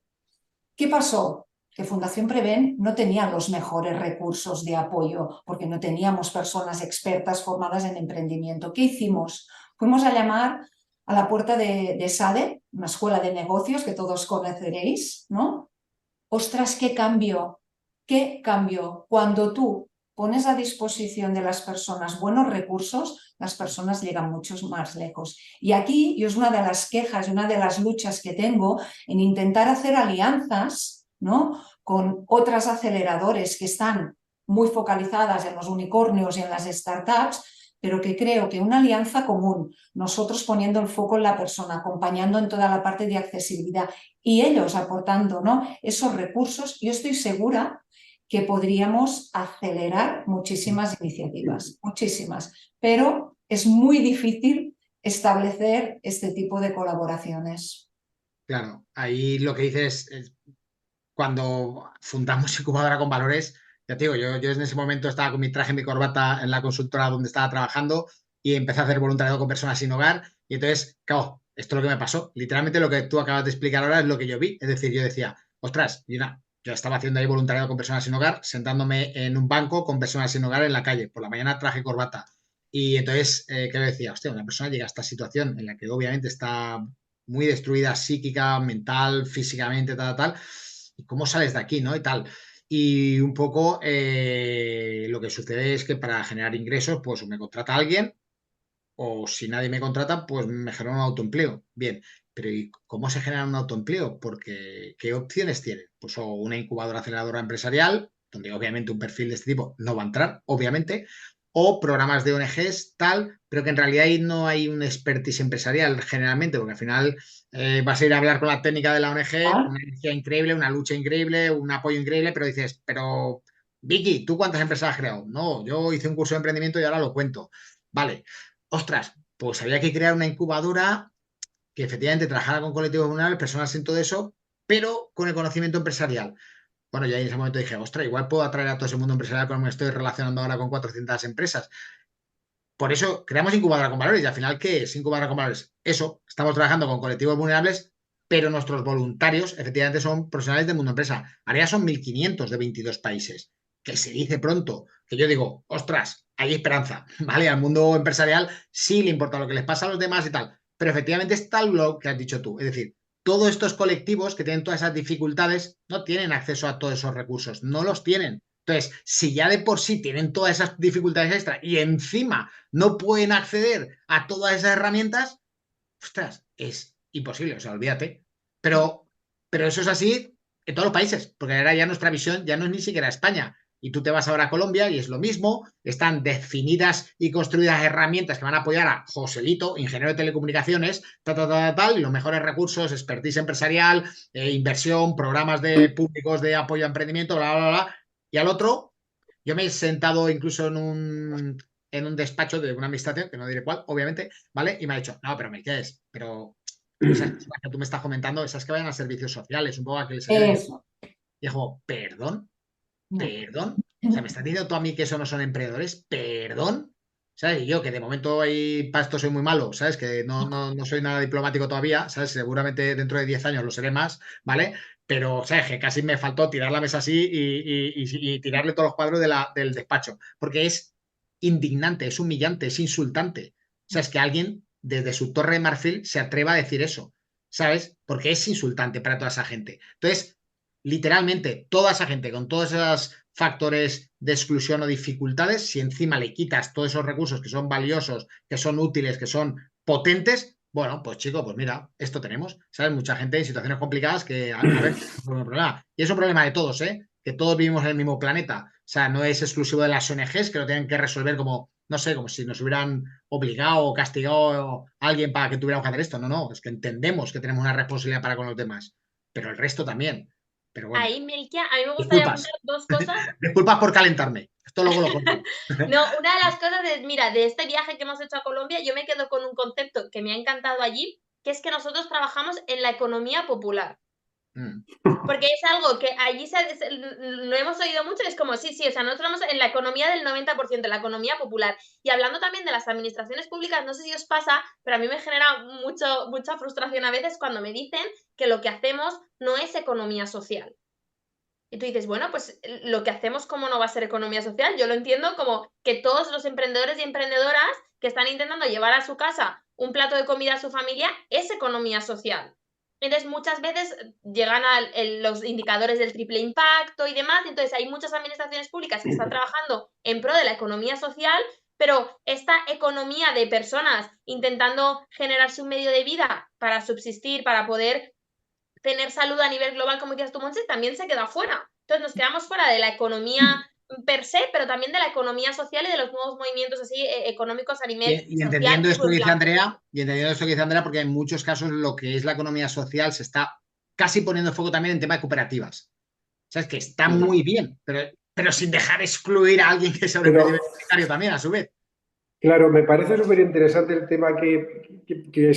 ¿Qué pasó? Que Fundación Preven no tenía los mejores recursos de apoyo porque no teníamos personas expertas formadas en emprendimiento. ¿Qué hicimos? Fuimos a llamar a la puerta de SADE, una escuela de negocios que todos conoceréis, ¿no? ¡Ostras, qué cambio! ¿Qué cambio? Cuando tú pones a disposición de las personas buenos recursos, las personas llegan mucho más lejos. Y aquí, y es una de las quejas y una de las luchas que tengo en intentar hacer alianzas, ¿no?, con otras aceleradores que están muy focalizadas en los unicornios y en las startups, pero que creo que una alianza común, nosotros poniendo el foco en la persona, acompañando en toda la parte de accesibilidad y ellos aportando, ¿no?, esos recursos, yo estoy segura que podríamos acelerar muchísimas iniciativas, muchísimas, pero es muy difícil establecer este tipo de colaboraciones. Claro, ahí lo que dices es cuando fundamos Incubadora con Valores, ya te digo, yo en ese momento estaba con mi traje y mi corbata en la consultora donde estaba trabajando y empecé a hacer voluntariado con personas sin hogar. Y entonces, claro, esto es lo que me pasó. Literalmente lo que tú acabas de explicar ahora es lo que yo vi. Es decir, yo decía, ostras, yo estaba haciendo ahí voluntariado con personas sin hogar, sentándome en un banco con personas sin hogar en la calle. Por la mañana traje corbata. Y entonces, ¿qué le decía? Hostia, una persona llega a esta situación en la que obviamente está muy destruida psíquica, mental, físicamente, tal. ¿Y cómo sales de aquí, no? Y tal. Y un poco lo que sucede es que para generar ingresos, pues me contrata alguien o si nadie me contrata, pues me genera un autoempleo. Bien, pero ¿y cómo se genera un autoempleo? Porque ¿qué opciones tienen? Pues o una incubadora aceleradora empresarial, donde obviamente un perfil de este tipo no va a entrar, obviamente, o programas de ONGs, tal, pero que en realidad ahí no hay un expertise empresarial generalmente, porque al final vas a ir a hablar con la técnica de la ONG, una energía increíble, una lucha increíble, un apoyo increíble, pero dices, pero Vicky, ¿tú cuántas empresas has creado? No, yo hice un curso de emprendimiento y ahora lo cuento. Vale, ostras, pues había que crear una incubadora que efectivamente trabajara con colectivos vulnerables, personas en todo eso, pero con el conocimiento empresarial. Bueno, ya en ese momento dije, ostras, igual puedo atraer a todo ese mundo empresarial como me estoy relacionando ahora con 400 empresas. Por eso creamos Incubadora con Valores y al final, ¿qué es Incubadora con Valores? Eso, estamos trabajando con colectivos vulnerables, pero nuestros voluntarios efectivamente son profesionales del mundo empresa. Ahora ya son 1.500 de 22 países, que se dice pronto, que yo digo, ostras, hay esperanza, ¿vale? Al mundo empresarial sí le importa lo que les pasa a los demás y tal, pero efectivamente está lo que has dicho tú, es decir, todos estos colectivos que tienen todas esas dificultades no tienen acceso a todos esos recursos, no los tienen. Entonces, si ya de por sí tienen todas esas dificultades extra y encima no pueden acceder a todas esas herramientas, ostras, es imposible, o sea, olvídate. Pero eso es así en todos los países, porque ahora ya nuestra visión ya no es ni siquiera España. Y tú te vas ahora a Colombia y es lo mismo, están definidas y construidas herramientas que van a apoyar a Joselito, ingeniero de telecomunicaciones, tal, y los mejores recursos, expertise empresarial, inversión, programas de públicos de apoyo a emprendimiento, bla, bla, bla. Y al otro, yo me he sentado incluso en un despacho de una administración, que no diré cuál, obviamente, ¿vale? Y me ha dicho, no, pero me quedes, pero esas personas que tú me estás comentando, esas que vayan a servicios sociales, un poco a que les ayuden. Eso. Y dijo, perdón, No. perdón. O sea, me estás diciendo tú a mí que eso no son emprendedores, perdón. ¿Sabes? Y yo, que de momento ahí para esto soy muy malo, ¿sabes? Que no soy nada diplomático todavía, ¿sabes? Seguramente dentro de 10 años lo seré más, ¿vale? Pero, ¿sabes? Que casi me faltó tirar la mesa así y tirarle todos los cuadros del despacho. Porque es indignante, es humillante, es insultante. O sea, es que alguien desde su torre de marfil se atreva a decir eso, ¿sabes? Porque es insultante para toda esa gente. Entonces, literalmente, toda esa gente con todos esos factores de exclusión o dificultades, si encima le quitas todos esos recursos que son valiosos, que son útiles, que son potentes, bueno, pues chico, pues mira, esto tenemos, ¿sabes? Mucha gente en situaciones complicadas que, a ver, es un problema. Y es un problema de todos, ¿eh? Que todos vivimos en el mismo planeta. O sea, no es exclusivo de las ONGs que lo tienen que resolver como, no sé, como si nos hubieran obligado o castigado a alguien para que tuviéramos que hacer esto. No, no, es que entendemos que tenemos una responsabilidad para con los demás, pero el resto también. Pero bueno, Ahí, Melkia, a mí me gustaría disculpas. apuntar dos cosas. Disculpas por calentarme. Esto luego lo cuento. No, una de las cosas es, mira, de este viaje que hemos hecho a Colombia, yo me quedo con un concepto que me ha encantado allí, que es que nosotros trabajamos en la economía popular. Mm. Porque es algo que allí lo hemos oído mucho, es como, sí, o sea, nosotros estamos en la economía del 90%, en la economía popular. Y hablando también de las administraciones públicas, no sé si os pasa, pero a mí me genera mucha frustración a veces cuando me dicen que lo que hacemos no es economía social. Y tú dices, bueno, pues lo que hacemos, ¿cómo no va a ser economía social? Yo lo entiendo como que todos los emprendedores y emprendedoras que están intentando llevar a su casa un plato de comida a su familia es economía social. Entonces, muchas veces llegan a los indicadores del triple impacto y demás, entonces hay muchas administraciones públicas que están trabajando en pro de la economía social, pero esta economía de personas intentando generarse un medio de vida para subsistir, para poder tener salud a nivel global, como decías tú, Montse, también se queda fuera. Entonces nos quedamos fuera de la economía per se, pero también de la economía social y de los nuevos movimientos así económicos a nivel Y social entendiendo y esto que dice cultural. Andrea, porque en muchos casos lo que es la economía social se está casi poniendo foco también en tema de cooperativas. O sea, es que está muy bien, pero sin dejar excluir a alguien que es emprendedor también, a su vez. Claro, me parece súper interesante el tema que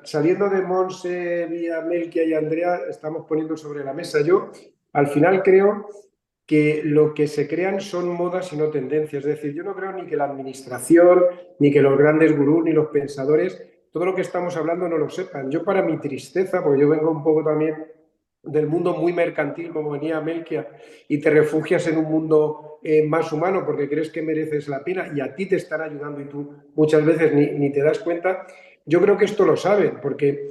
saliendo de Monse, vía Melkia y Andrea, estamos poniendo sobre la mesa. Yo, al final, creo que lo que se crean son modas y no tendencias. Es decir, yo no creo ni que la administración, ni que los grandes gurús, ni los pensadores, todo lo que estamos hablando no lo sepan. Yo, para mi tristeza, porque yo vengo un poco también del mundo muy mercantil, como venía Melquia, y te refugias en un mundo más humano porque crees que mereces la pena y a ti te están ayudando y tú muchas veces ni te das cuenta. Yo creo que esto lo saben porque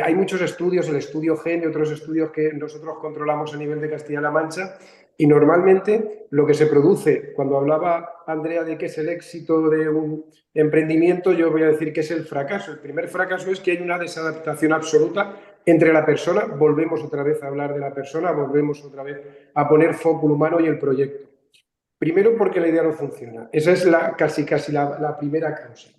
hay muchos estudios, el estudio GEN y otros estudios que nosotros controlamos a nivel de Castilla-La Mancha, y normalmente lo que se produce, cuando hablaba Andrea de qué es el éxito de un emprendimiento, yo voy a decir que es el fracaso. El primer fracaso es que hay una desadaptación absoluta entre la persona. Volvemos otra vez a hablar de la persona, volvemos otra vez a poner foco humano y el proyecto. Primero, porque la idea no funciona. Esa es casi la primera causa.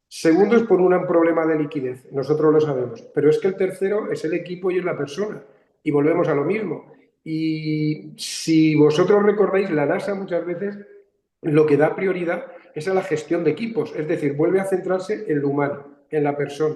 Segundo, es por un problema de liquidez. Nosotros lo sabemos. Pero es que el tercero es el equipo y es la persona. Y volvemos a lo mismo. Y si vosotros recordáis, la NASA muchas veces lo que da prioridad es a la gestión de equipos. Es decir, vuelve a centrarse en lo humano, en la persona.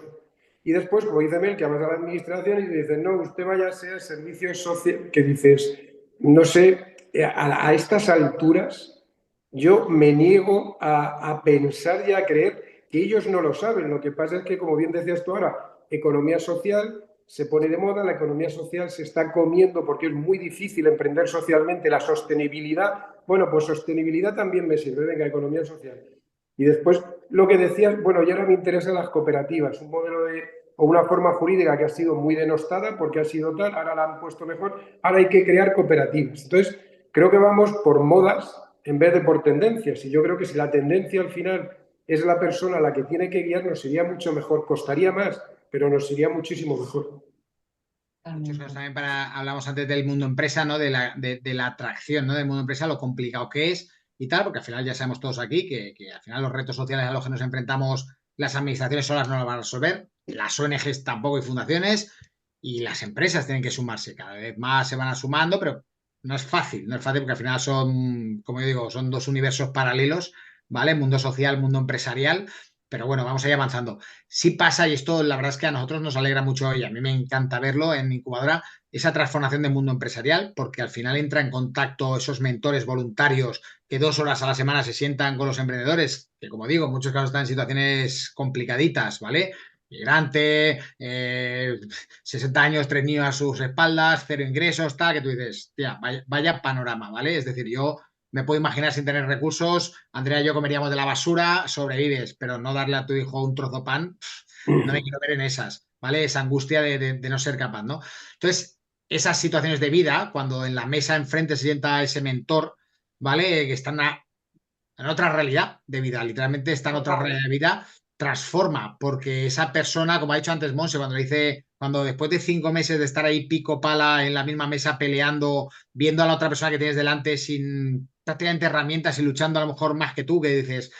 Y después, como dice Mel, que vas a la administración y te dicen, no, usted vaya a ser servicios sociales, que dices, no sé, a estas alturas yo me niego a pensar y a creer que ellos no lo saben. Lo que pasa es que, como bien decías tú ahora, economía social se pone de moda, la economía social se está comiendo porque es muy difícil emprender socialmente, la sostenibilidad. Bueno, pues sostenibilidad también me sirve, venga, economía social. Y después lo que decías, bueno, y ahora me interesan las cooperativas, un modelo o una forma jurídica que ha sido muy denostada porque ha sido tal, ahora la han puesto mejor, ahora hay que crear cooperativas. Entonces, creo que vamos por modas en vez de por tendencias. Y yo creo que si la tendencia al final es la persona la que tiene que guiar, nos iría mucho mejor. Costaría más, pero nos iría muchísimo mejor. Muchas cosas también hablamos antes del mundo empresa, ¿no? De la atracción, ¿no? Del mundo empresa, lo complicado que es y tal, porque al final ya sabemos todos aquí que al final los retos sociales a los que nos enfrentamos, las administraciones solas no lo van a resolver, las ONGs tampoco y fundaciones, y las empresas tienen que sumarse. Cada vez más se van sumando, pero no es fácil porque al final son, como yo digo, son dos universos paralelos, ¿vale? Mundo social, mundo empresarial. Pero bueno, vamos a ir avanzando. Sí pasa, y esto la verdad es que a nosotros nos alegra mucho y a mí me encanta verlo en Incubadora, esa transformación del mundo empresarial, porque al final entra en contacto esos mentores voluntarios que 2 horas a la semana se sientan con los emprendedores, que como digo, en muchos casos están en situaciones complicaditas, ¿vale? Migrante, 60 años, 3 niños a sus espaldas, 0 ingresos, tal, que tú dices, tía, vaya panorama, ¿vale? Es decir, yo me puedo imaginar sin tener recursos, Andrea y yo comeríamos de la basura, sobrevives, pero no darle a tu hijo un trozo de pan, no me quiero ver en esas, ¿vale? Esa angustia de no ser capaz, ¿no? Entonces, esas situaciones de vida, cuando en la mesa enfrente se sienta ese mentor, ¿vale? Que está en otra realidad de vida, literalmente está en otra realidad de vida, transforma, porque esa persona, como ha dicho antes Monse, cuando después de 5 meses de estar ahí pico pala en la misma mesa peleando, viendo a la otra persona que tienes delante sin prácticamente herramientas y luchando a lo mejor más que tú, que dices,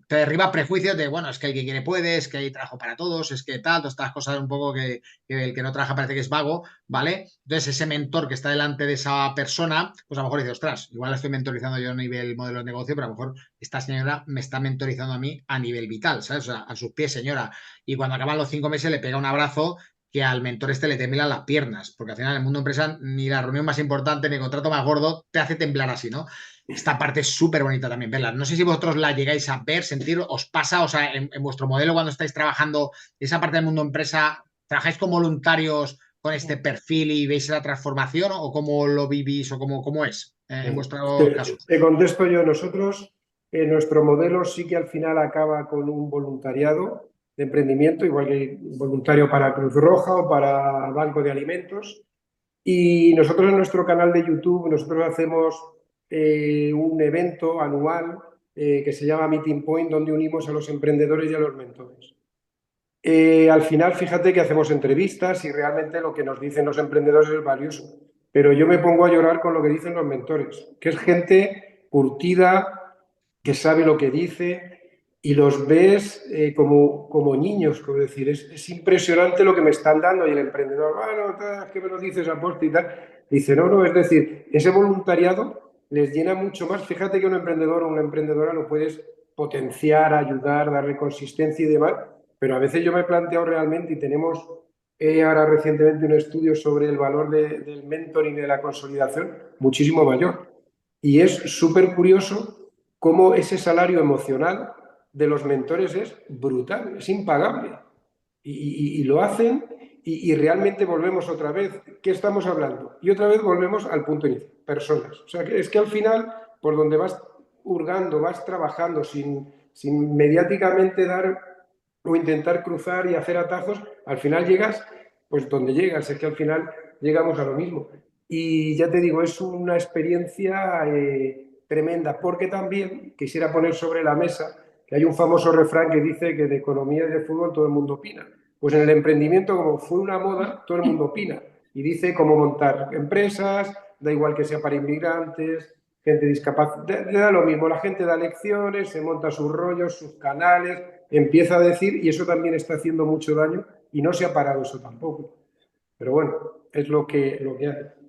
te derriba prejuicios de, bueno, es que el que quiere puede, es que hay trabajo para todos, es que tal, todas estas cosas un poco que el que no trabaja parece que es vago, ¿vale? Entonces ese mentor que está delante de esa persona, pues a lo mejor dice, ostras, igual la estoy mentorizando yo a nivel modelo de negocio, pero a lo mejor esta señora me está mentorizando a mí a nivel vital, ¿sabes? O sea, a sus pies, señora. Y cuando acaban los 5 meses le pega un abrazo que al mentor este le temblan las piernas, porque al final en el mundo empresa ni la reunión más importante ni el contrato más gordo te hace temblar así, ¿no? Esta parte es súper bonita también verla. No sé si vosotros la llegáis a ver, sentir, os pasa, o sea, en vuestro modelo cuando estáis trabajando, esa parte del mundo empresa, ¿trabajáis con voluntarios con este perfil y veis la transformación o cómo lo vivís o cómo es en vuestro caso? Te contesto yo. Nosotros, nuestro modelo sí que al final acaba con un voluntariado de emprendimiento, igual que voluntario para Cruz Roja o para Banco de Alimentos. Y nosotros en nuestro canal de YouTube, nosotros hacemos un evento anual que se llama Meeting Point, donde unimos a los emprendedores y a los mentores. Al final, fíjate que hacemos entrevistas y realmente lo que nos dicen los emprendedores es valioso. Pero yo me pongo a llorar con lo que dicen los mentores, que es gente curtida, que sabe lo que dice y los ves como niños, como decir, es impresionante lo que me están dando. Y el emprendedor, bueno, ¿qué me lo dices aposta y tal? Dice, no, es decir, ese voluntariado les llena mucho más. Fíjate que un emprendedor o una emprendedora lo puedes potenciar, ayudar, darle consistencia y demás, pero a veces yo me he planteado realmente, y tenemos ahora recientemente un estudio sobre el valor del mentoring y de la consolidación muchísimo mayor. Y es súper curioso cómo ese salario emocional de los mentores es brutal, es impagable. Y lo hacen y realmente volvemos otra vez. ¿Qué estamos hablando? Y otra vez volvemos al punto inicial, personas. O sea, es que al final, por donde vas hurgando, vas trabajando sin mediáticamente dar o intentar cruzar y hacer atajos, al final llegas pues donde llegas. Es que al final llegamos a lo mismo. Y ya te digo, es una experiencia tremenda, porque también quisiera poner sobre la mesa que hay un famoso refrán que dice que de economía y de fútbol todo el mundo opina. Pues en el emprendimiento, como fue una moda, todo el mundo opina. Y dice cómo montar empresas, da igual que sea para inmigrantes, gente discapacitada, le da lo mismo. La gente da lecciones, se monta sus rollos, sus canales, empieza a decir, y eso también está haciendo mucho daño, y no se ha parado eso tampoco. Pero bueno, es lo que hace.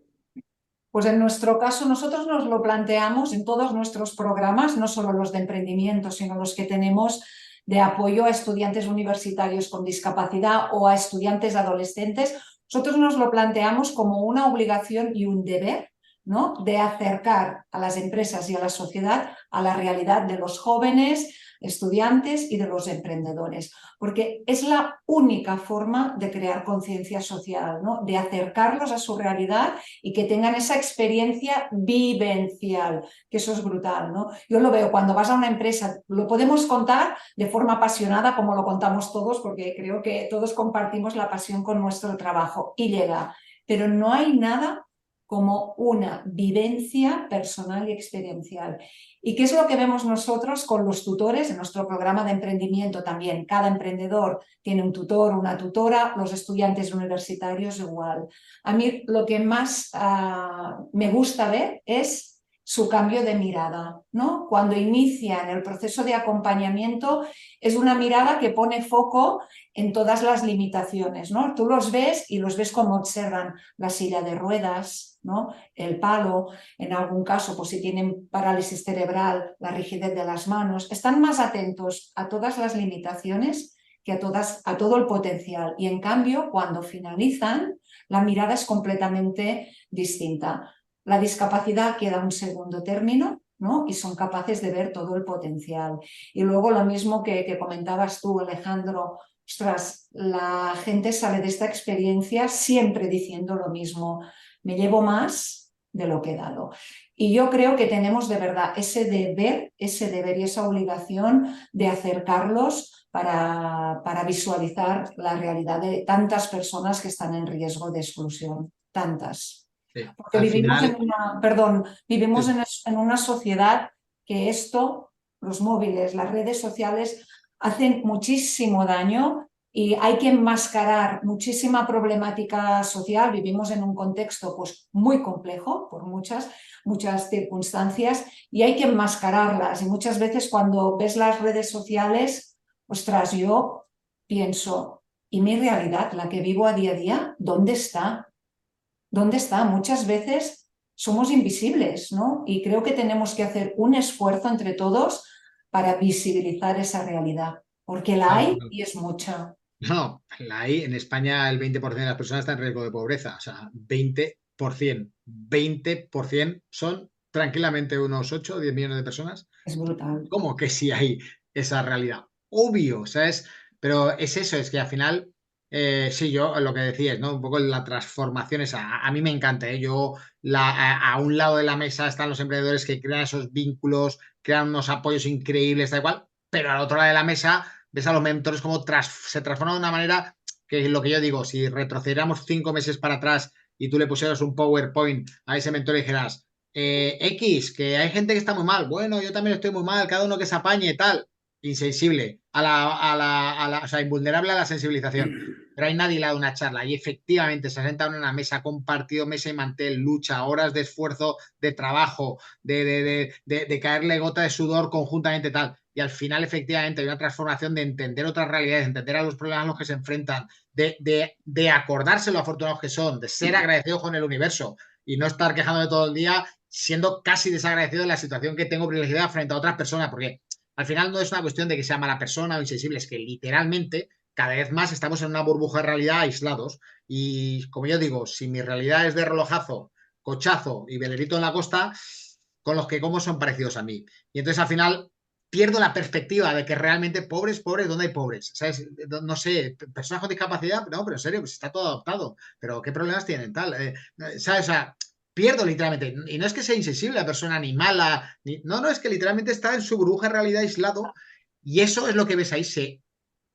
Pues en nuestro caso, nosotros nos lo planteamos en todos nuestros programas, no solo los de emprendimiento, sino los que tenemos de apoyo a estudiantes universitarios con discapacidad o a estudiantes adolescentes. Nosotros nos lo planteamos como una obligación y un deber, ¿no?, de acercar a las empresas y a la sociedad a la realidad de los jóvenes, estudiantes y de los emprendedores, porque es la única forma de crear conciencia social, ¿no?, de acercarlos a su realidad y que tengan esa experiencia vivencial, que eso es brutal, ¿no? Yo lo veo cuando vas a una empresa, lo podemos contar de forma apasionada como lo contamos todos, porque creo que todos compartimos la pasión con nuestro trabajo y llega, pero no hay nada como una vivencia personal y experiencial. ¿Y qué es lo que vemos nosotros con los tutores en nuestro programa de emprendimiento también? Cada emprendedor tiene un tutor, una tutora, los estudiantes universitarios igual. A mí lo que más me gusta ver es su cambio de mirada, ¿no? Cuando inician el proceso de acompañamiento es una mirada que pone foco en todas las limitaciones, ¿no? Tú los ves y los ves como observan la silla de ruedas, ¿no?, el palo, en algún caso, pues si tienen parálisis cerebral, la rigidez de las manos, están más atentos a todas las limitaciones que a todo el potencial. Y en cambio, cuando finalizan, la mirada es completamente distinta. La discapacidad queda un segundo término, ¿no?, y son capaces de ver todo el potencial. Y luego lo mismo que comentabas tú, Alejandro, ostras, la gente sale de esta experiencia siempre diciendo lo mismo: me llevo más de lo que he dado. Y yo creo que tenemos de verdad ese deber y esa obligación de acercarlos para visualizar la realidad de tantas personas que están en riesgo de exclusión, tantas. Sí. Porque Al vivimos final, vivimos sí. en una sociedad que los móviles, las redes sociales hacen muchísimo daño y hay que enmascarar muchísima problemática social. Vivimos en un contexto pues muy complejo por muchas circunstancias y hay que enmascararlas. Y muchas veces cuando ves las redes sociales, ostras, yo pienso, ¿y mi realidad, la que vivo a día, dónde está? ¿Dónde está? Muchas veces somos invisibles, ¿no? Y creo que tenemos que hacer un esfuerzo entre todos para visibilizar esa realidad, porque la hay y es mucha. No, la hay. En España el 20% de las personas están en riesgo de pobreza. O sea, 20%. 20% son tranquilamente unos 8 o 10 millones de personas. Es brutal. ¿Cómo que sí hay esa realidad? Obvio, ¿sabes? Pero es eso, es que al final, sí, yo lo que decías, ¿no? Un poco la transformación esa. A mí me encanta, ¿eh? A un lado de la mesa están los emprendedores que crean esos vínculos, crean unos apoyos increíbles, da igual, pero al otro lado de la mesa ves a los mentores como se transforman de una manera que es lo que yo digo, si retrocediéramos 5 meses para atrás y tú le pusieras un PowerPoint a ese mentor y dijeras, X, que hay gente que está muy mal. Bueno, yo también estoy muy mal, cada uno que se apañe, tal. Insensible, o sea, invulnerable a la sensibilización. Pero hay nadie le ha dado una charla y efectivamente se ha sentado en una mesa, compartido mesa y mantel, lucha, horas de esfuerzo, de trabajo, de caerle gota de sudor conjuntamente, tal. Y al final, efectivamente, hay una transformación de entender otras realidades, de entender a los problemas a los que se enfrentan, de acordarse lo afortunados que son, de ser agradecidos con el universo y no estar quejándome todo el día siendo casi desagradecido de la situación que tengo privilegiada frente a otras personas, porque al final no es una cuestión de que sea mala persona o insensible, es que literalmente cada vez más estamos en una burbuja de realidad aislados y como yo digo, si mi realidad es de relojazo, cochazo y velerito en la costa, con los que como son parecidos a mí. Y entonces al final pierdo la perspectiva de que realmente pobres, ¿dónde hay pobres? ¿Sabes? No sé, personas con discapacidad, no, pero en serio, pues está todo adoptado, pero ¿qué problemas tienen? Tal, ¿sabes? O sea, pierdo literalmente. Y no es que sea insensible la persona ni mala, no, es que literalmente está en su burbuja realidad aislado y eso es lo que ves ahí,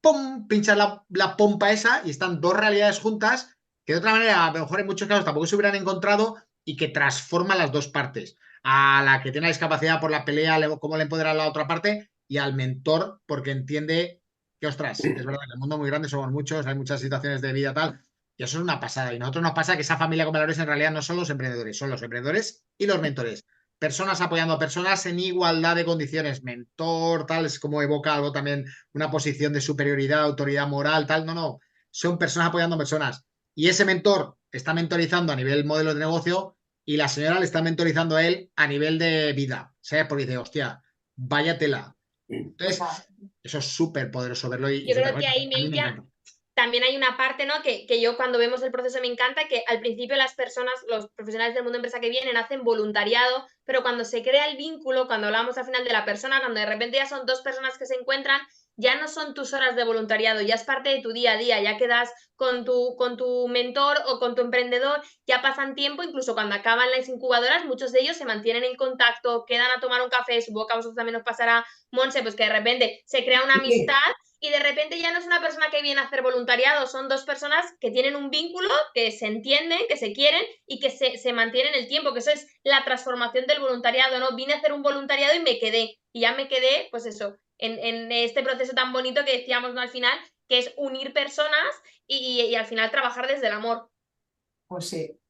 ¡pum! Pinchas la pompa esa y están dos realidades juntas que de otra manera, a lo mejor en muchos casos tampoco se hubieran encontrado y que transforma las dos partes. A la que tiene la discapacidad por la pelea, cómo le empodera a la otra parte, y al mentor porque entiende que, ostras, es verdad que el mundo es muy grande, somos muchos, hay muchas situaciones de vida tal, y eso es una pasada. Y a nosotros nos pasa que esa familia con valores en realidad no son los emprendedores y los mentores. Personas apoyando a personas en igualdad de condiciones, mentor, tal, es como evoca algo también, una posición de superioridad, autoridad moral, tal, no, son personas apoyando a personas. Y ese mentor está mentorizando a nivel modelo de negocio y la señora le está mentorizando a él a nivel de vida, ¿sabes? Porque dice, hostia, vaya tela. Entonces, eso es súper poderoso verlo y yo creo que bonito. ahí, A mí me Melkia, encanta. también hay una parte, ¿no? Que yo cuando vemos el proceso me encanta, que al principio las personas, los profesionales del mundo empresa que vienen, hacen voluntariado, pero cuando se crea el vínculo, cuando hablamos al final de la persona, cuando de repente ya son dos personas que se encuentran, ya no son tus horas de voluntariado, ya es parte de tu día a día, ya quedas con tu mentor o con tu emprendedor, ya pasan tiempo, incluso cuando acaban las incubadoras, muchos de ellos se mantienen en contacto, quedan a tomar un café, supongo que a vosotros también os pasará, Monse, pues que de repente se crea una amistad y de repente ya no es una persona que viene a hacer voluntariado, son dos personas que tienen un vínculo, que se entienden, que se quieren y que se mantienen el tiempo, que eso es la transformación del voluntariado, ¿no? Vine a hacer un voluntariado y me quedé, y ya me quedé, pues eso, en este proceso tan bonito que decíamos, ¿no? Al final, que es unir personas y al final trabajar desde el amor. Pues sí.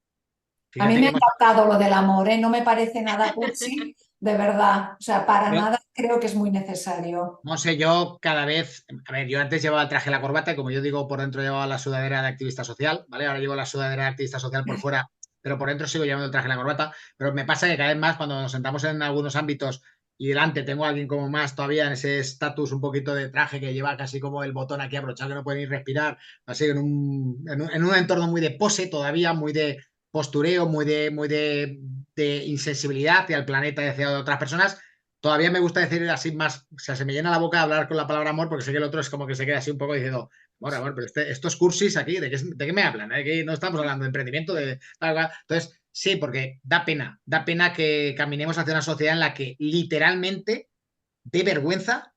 A mí Fíjate me que ha encantado lo del amor, ¿eh? No me parece nada cursi, de verdad. O sea, para yo, nada creo que es muy necesario. no sé, yo cada vez, a ver, yo antes llevaba el traje y la corbata y como yo digo, por dentro llevaba la sudadera de activista social, ¿vale? Ahora llevo la sudadera de activista social por fuera, pero por dentro sigo llevando el traje y la corbata, pero me pasa que cada vez más cuando nos sentamos en algunos ámbitos y delante tengo a alguien como más todavía en ese estatus un poquito de traje que lleva casi como el botón aquí abrochado que no puede ni respirar, así en un entorno muy de pose todavía, muy de postureo, de insensibilidad hacia el planeta y hacia otras personas. Todavía me gusta decir así más, o sea, se me llena la boca de hablar con la palabra amor porque sé que el otro es como que se queda así un poco diciendo, amor, pero estos cursis aquí, ¿de qué me hablan? Aquí no estamos hablando de emprendimiento, Entonces, sí, porque da pena que caminemos hacia una sociedad en la que literalmente dé vergüenza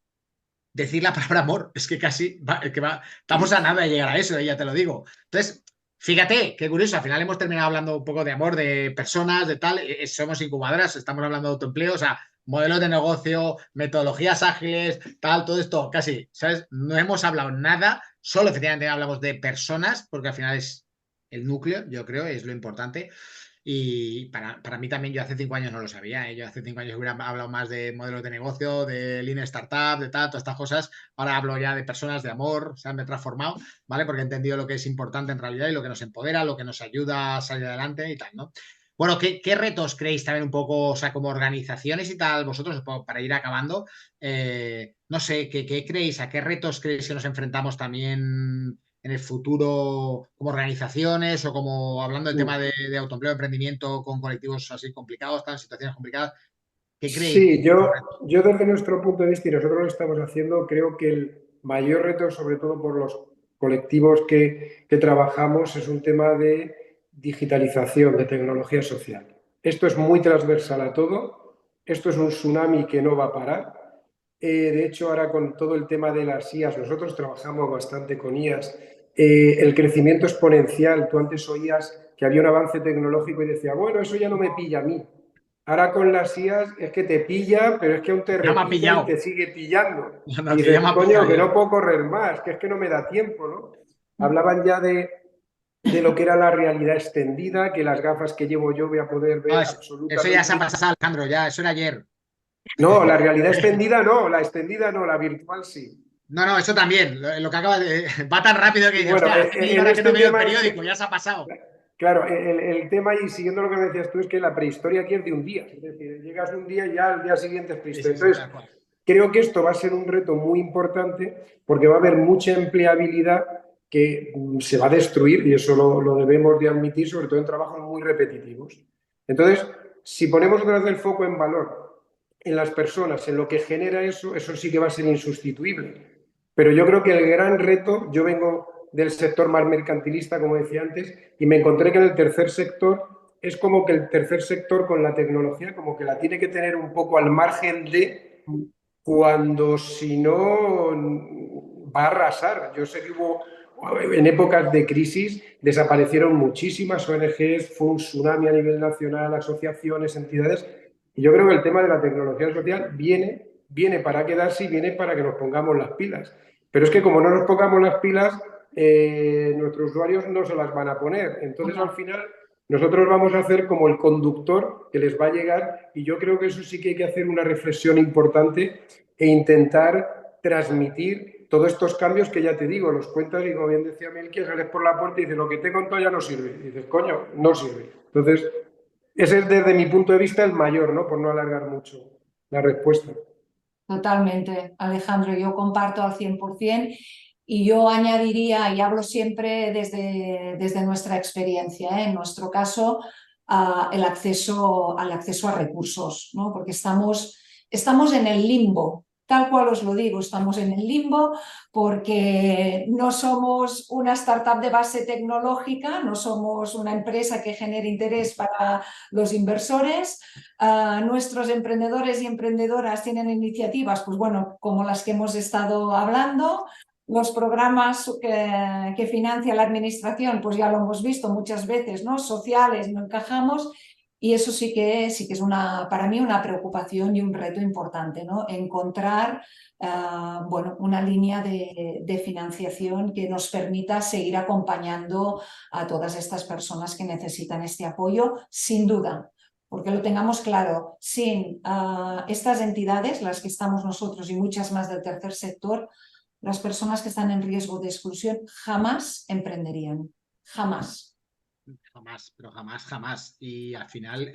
decir la palabra amor. Es que casi estamos a nada de llegar a eso, ya te lo digo. Entonces, fíjate, qué curioso, al final hemos terminado hablando un poco de amor, de personas, de tal, somos incubadoras, estamos hablando de autoempleo, o sea, modelos de negocio, metodologías ágiles, tal, todo esto, casi, ¿sabes? No hemos hablado nada, solo efectivamente hablamos de personas, porque al final es el núcleo, yo creo, es lo importante. Y para mí también, yo hace 5 años no lo sabía, ¿eh? Yo hace 5 años hubiera hablado más de modelos de negocio, de Lean Startup, de tal, todas estas cosas. Ahora hablo ya de personas, de amor, o sea, me he transformado, ¿vale? Porque he entendido lo que es importante en realidad y lo que nos empodera, lo que nos ayuda a salir adelante y tal, ¿no? Bueno, ¿qué retos creéis también un poco, o sea, como organizaciones y tal, vosotros, para ir acabando? No sé, ¿qué creéis? ¿A qué retos creéis que nos enfrentamos también en el futuro como organizaciones o como hablando del tema de autoempleo, emprendimiento con colectivos así complicados, tan situaciones complicadas? ¿Qué creéis? Sí, yo desde nuestro punto de vista, y nosotros lo estamos haciendo, creo que el mayor reto, sobre todo por los colectivos que trabajamos, es un tema de digitalización, de tecnología social. Esto es muy transversal a todo, esto es un tsunami que no va a parar. De hecho, ahora con todo el tema de las IAs, nosotros trabajamos bastante con IAs, el crecimiento exponencial, tú antes oías que había un avance tecnológico y decía, bueno, eso ya no me pilla a mí. Ahora con las IAs es que te pilla, pero es que aún te Ya me ha repite y pillado. te sigue pillando. No, Y que ya dices, me ha coño, pillado que ya. no puedo correr más, que es que no me da tiempo, ¿no? Hablaban ya de lo que era la realidad extendida, que las gafas que llevo yo voy a poder No, ver eso ya se ha absolutamente. pasado, Alejandro, ya, eso era ayer. No, la realidad extendida no, la virtual sí. No, eso también, lo que acaba de... Va tan rápido que dice, Bueno, hostia, hace 1000 en horas que no este veo el tema es periódico, que, ya se ha pasado. claro, el tema y siguiendo lo que me decías tú es que la prehistoria aquí es de un día. Es decir, llegas un día y ya al día siguiente es prehistoria. Sí, Entonces, tal cual. creo que esto va a ser un reto muy importante porque va a haber mucha empleabilidad que se va a destruir y eso lo debemos de admitir, sobre todo en trabajos muy repetitivos. Entonces, si ponemos otra vez el foco en valor, en las personas, en lo que genera eso, eso sí que va a ser insustituible. Pero yo creo que el gran reto, yo vengo del sector más mercantilista, como decía antes, y me encontré que en el tercer sector es como que el tercer sector con la tecnología como que la tiene que tener un poco al margen de cuando si no va a arrasar. Yo sé que hubo en épocas de crisis desaparecieron muchísimas ONGs, fue un tsunami a nivel nacional, asociaciones, entidades, y yo creo que el tema de la tecnología social viene para quedarse y viene para que nos pongamos las pilas. Pero es que como no nos pongamos las pilas, nuestros usuarios no se las van a poner. Entonces, al final, nosotros vamos a hacer como el conductor que les va a llegar, y yo creo que eso sí que hay que hacer una reflexión importante e intentar transmitir todos estos cambios que ya te digo, los cuentas y como bien decía Melqui, sales por la puerta y dices, lo que te he contado ya no sirve. Y dices, coño, no sirve. Entonces, ese es desde mi punto de vista el mayor, ¿no? Por no alargar mucho la respuesta. Totalmente, Alejandro, yo comparto al 100%. Y yo añadiría, y hablo siempre desde nuestra experiencia, en nuestro caso, el acceso a recursos, ¿no? Porque estamos en el limbo, tal cual os lo digo, estamos en el limbo porque no somos una startup de base tecnológica, no somos una empresa que genere interés para los inversores. Nuestros emprendedores y emprendedoras tienen iniciativas, pues bueno, como las que hemos estado hablando. Los programas que financia la administración, pues ya lo hemos visto muchas veces, ¿no? Sociales, no encajamos, y eso sí que es para mí una preocupación y un reto importante, ¿no? Encontrar bueno, una línea de financiación que nos permita seguir acompañando a todas estas personas que necesitan este apoyo, sin duda. Porque lo tengamos claro, sin estas entidades, las que estamos nosotros y muchas más del tercer sector, las personas que están en riesgo de exclusión jamás emprenderían, jamás. Jamás, pero jamás, jamás. Y al final,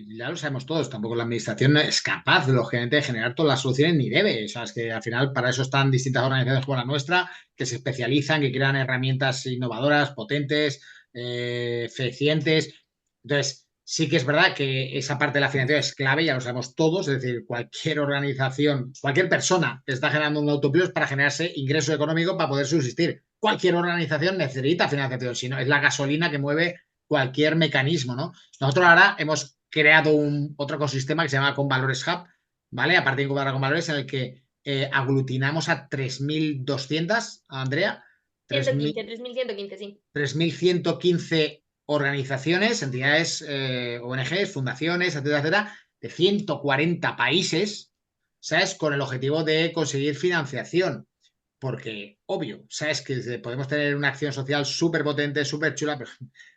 ya lo sabemos todos, tampoco la administración no es capaz, lógicamente, de generar todas las soluciones ni debe. O sea, es que al final para eso están distintas organizaciones como la nuestra, que se especializan, que crean herramientas innovadoras, potentes, eficientes. Entonces, sí que es verdad que esa parte de la financiación es clave, ya lo sabemos todos, es decir, cualquier organización, cualquier persona que está generando un autoempleo es para generarse ingreso económico para poder subsistir. Cualquier organización necesita financiación, si no, es la gasolina que mueve cualquier mecanismo, ¿no? Nosotros ahora hemos creado otro ecosistema que se llama Convalores Hub, ¿vale? A partir de Incubadora Convalores, en el que aglutinamos a 3.200, Andrea. 3.115, sí. 3.115 organizaciones, entidades, ONGs, fundaciones, etcétera, etcétera, de 140 países, ¿sabes? Con el objetivo de conseguir financiación. Porque, obvio, ¿sabes? Que podemos tener una acción social súper potente, súper chula,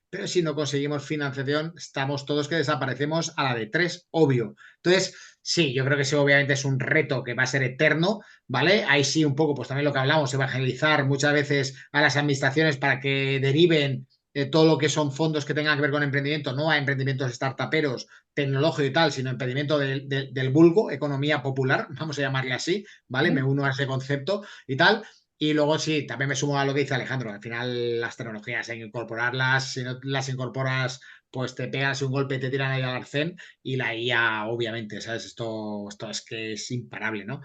pero si no conseguimos financiación, estamos todos que desaparecemos a la de 3, obvio. Entonces, sí, yo creo que ese obviamente es un reto que va a ser eterno, ¿vale? Ahí sí, un poco, pues también lo que hablamos, evangelizar muchas veces a las administraciones para que deriven todo lo que son fondos que tengan que ver con emprendimiento, no a emprendimientos startuperos, tecnológico y tal, sino emprendimiento del vulgo, economía popular, vamos a llamarle así, ¿vale? Me uno a ese concepto y tal. Y luego sí, también me sumo a lo que dice Alejandro. Al final las tecnologías hay que incorporarlas. Si no las incorporas, pues te pegas un golpe y te tiran ahí al arcén. Y la IA, obviamente, ¿sabes? Esto es que es imparable, ¿no?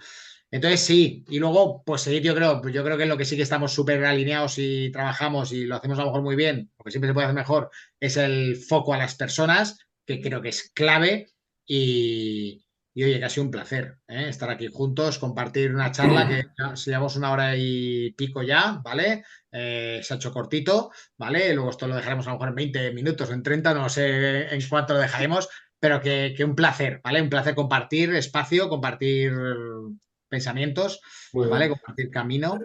Entonces sí, y luego, pues seguir, yo creo que en lo que sí que estamos súper alineados y trabajamos y lo hacemos a lo mejor muy bien, porque siempre se puede hacer mejor, es el foco a las personas, que creo que es clave. Y oye, que ha sido un placer, estar aquí juntos, compartir una charla que ya llevamos 1 hora y pico ya, ¿vale? Se ha hecho cortito, ¿vale? Luego esto lo dejaremos a lo mejor en 20 minutos, en 30, no sé en cuánto lo dejaremos, pero que un placer, ¿vale? Un placer compartir espacio, compartir pensamientos, ¿vale? Compartir camino.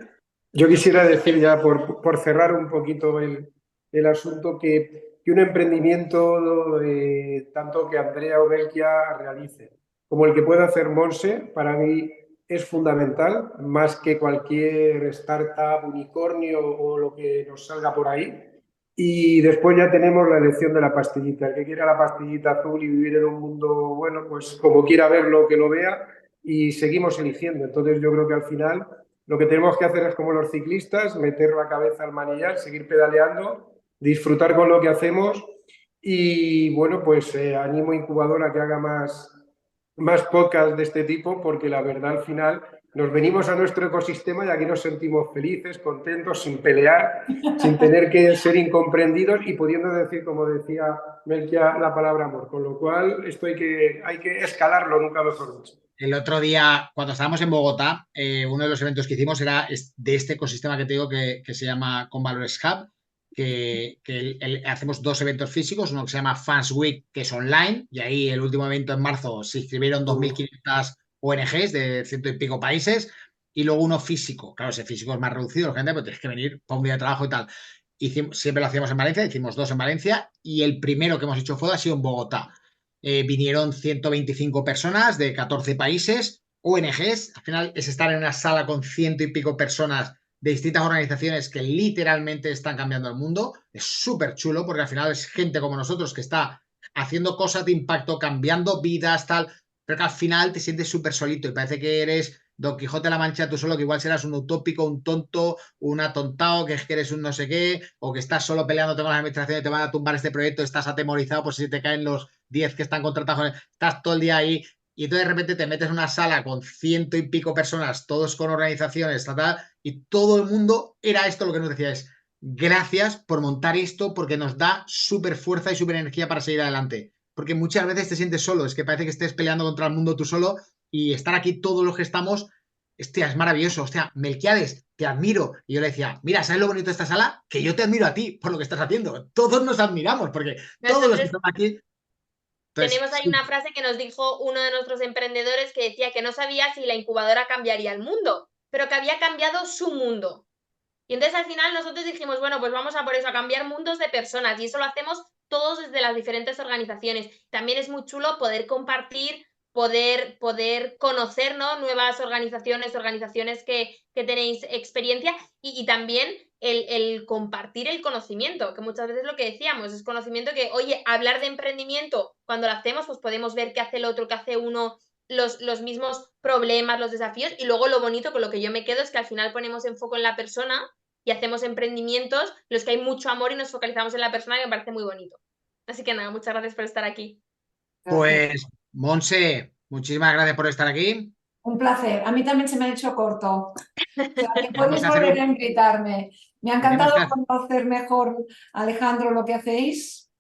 Yo quisiera decir ya, por cerrar un poquito el asunto, que un emprendimiento tanto que Andrea o Belkia realice, como el que pueda hacer Monse, para mí es fundamental, más que cualquier startup, unicornio o lo que nos salga por ahí. Y después ya tenemos la elección de la pastillita. El que quiera la pastillita azul y vivir en un mundo, bueno, pues como quiera verlo, que lo vea, y seguimos eligiendo. Entonces yo creo que al final lo que tenemos que hacer es como los ciclistas, meter la cabeza al manillar, seguir pedaleando, disfrutar con lo que hacemos Y bueno, pues animo a Incubadora a que haga más podcasts de este tipo, porque la verdad al final nos venimos a nuestro ecosistema y aquí nos sentimos felices, contentos, sin pelear, sin tener que ser incomprendidos y pudiendo decir, como decía Melquia, la palabra amor. Con lo cual esto hay que escalarlo, nunca mejor dicho. El otro día, cuando estábamos en Bogotá, uno de los eventos que hicimos era de este ecosistema que te digo que se llama Con Valores Hub, que hacemos 2 eventos físicos, uno que se llama Fans Week, que es online, y ahí el último evento en marzo se inscribieron 2.500 ONGs de 100 y pico países, y luego uno físico. Claro, ese físico es más reducido, gente, pues tienes que venir para un día de trabajo y tal. Siempre lo hacíamos en Valencia, hicimos 2 en Valencia, y el primero que hemos hecho ha sido en Bogotá. Vinieron 125 personas de 14 países, ONGs. Al final es estar en una sala con 100 y pico personas de distintas organizaciones que literalmente están cambiando el mundo. Es súper chulo porque al final es gente como nosotros que está haciendo cosas de impacto, cambiando vidas, tal, pero que al final te sientes súper solito y parece que eres Don Quijote de la Mancha tú solo, que igual serás un utópico, un tonto, un atontado, que es que eres un no sé qué, o que estás solo peleándote con las administraciones y te van a tumbar este proyecto, estás atemorizado por si te caen los 10 que están contratados, estás todo el día ahí y entonces de repente te metes en una sala con 100 y pico personas, todos con organizaciones, y todo el mundo era esto lo que nos decía es gracias por montar esto porque nos da súper fuerza y súper energía para seguir adelante. Porque muchas veces te sientes solo, es que parece que estés peleando contra el mundo tú solo y estar aquí todos los que estamos, hostia, es maravilloso, hostia, Melquiades, te admiro. Y yo le decía, mira, ¿sabes lo bonito de esta sala? Que yo te admiro a ti por lo que estás haciendo. Todos nos admiramos porque todos los que estamos aquí... Entonces, tenemos ahí una frase que nos dijo uno de nuestros emprendedores que decía que no sabía si la incubadora cambiaría el mundo, pero que había cambiado su mundo. Y entonces al final nosotros dijimos, bueno, pues vamos a por eso, a cambiar mundos de personas y eso lo hacemos todos desde las diferentes organizaciones. También es muy chulo poder compartir, poder conocer, ¿no? Nuevas organizaciones que tenéis experiencia y también el compartir el conocimiento, que muchas veces lo que decíamos es conocimiento que, oye, hablar de emprendimiento, cuando lo hacemos, pues podemos ver qué hace el otro, qué hace uno, los mismos problemas, los desafíos y luego lo bonito con lo que yo me quedo es que al final ponemos en foco en la persona y hacemos emprendimientos los que hay mucho amor y nos focalizamos en la persona que me parece muy bonito. Así que nada, muchas gracias por estar aquí. Pues, Monse, muchísimas gracias por estar aquí. Un placer. A mí también se me ha hecho corto. O sea, que Vamos podéis a hacer volver a invitarme. Me ha encantado Tenemos que... conocer mejor, Alejandro, lo que hacéis.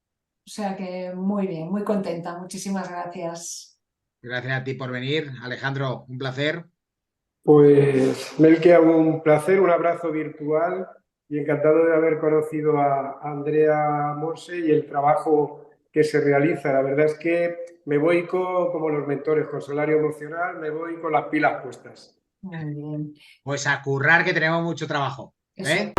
O sea que muy bien, muy contenta. Muchísimas gracias. Gracias a ti por venir, Alejandro, un placer. Pues Melquia, un placer, un abrazo virtual y encantado de haber conocido a Andrea Monse y el trabajo que se realiza. La verdad es que me voy como los mentores, con salario emocional, me voy con las pilas puestas. Muy bien. Pues a currar que tenemos mucho trabajo. Eso. ¿Eh?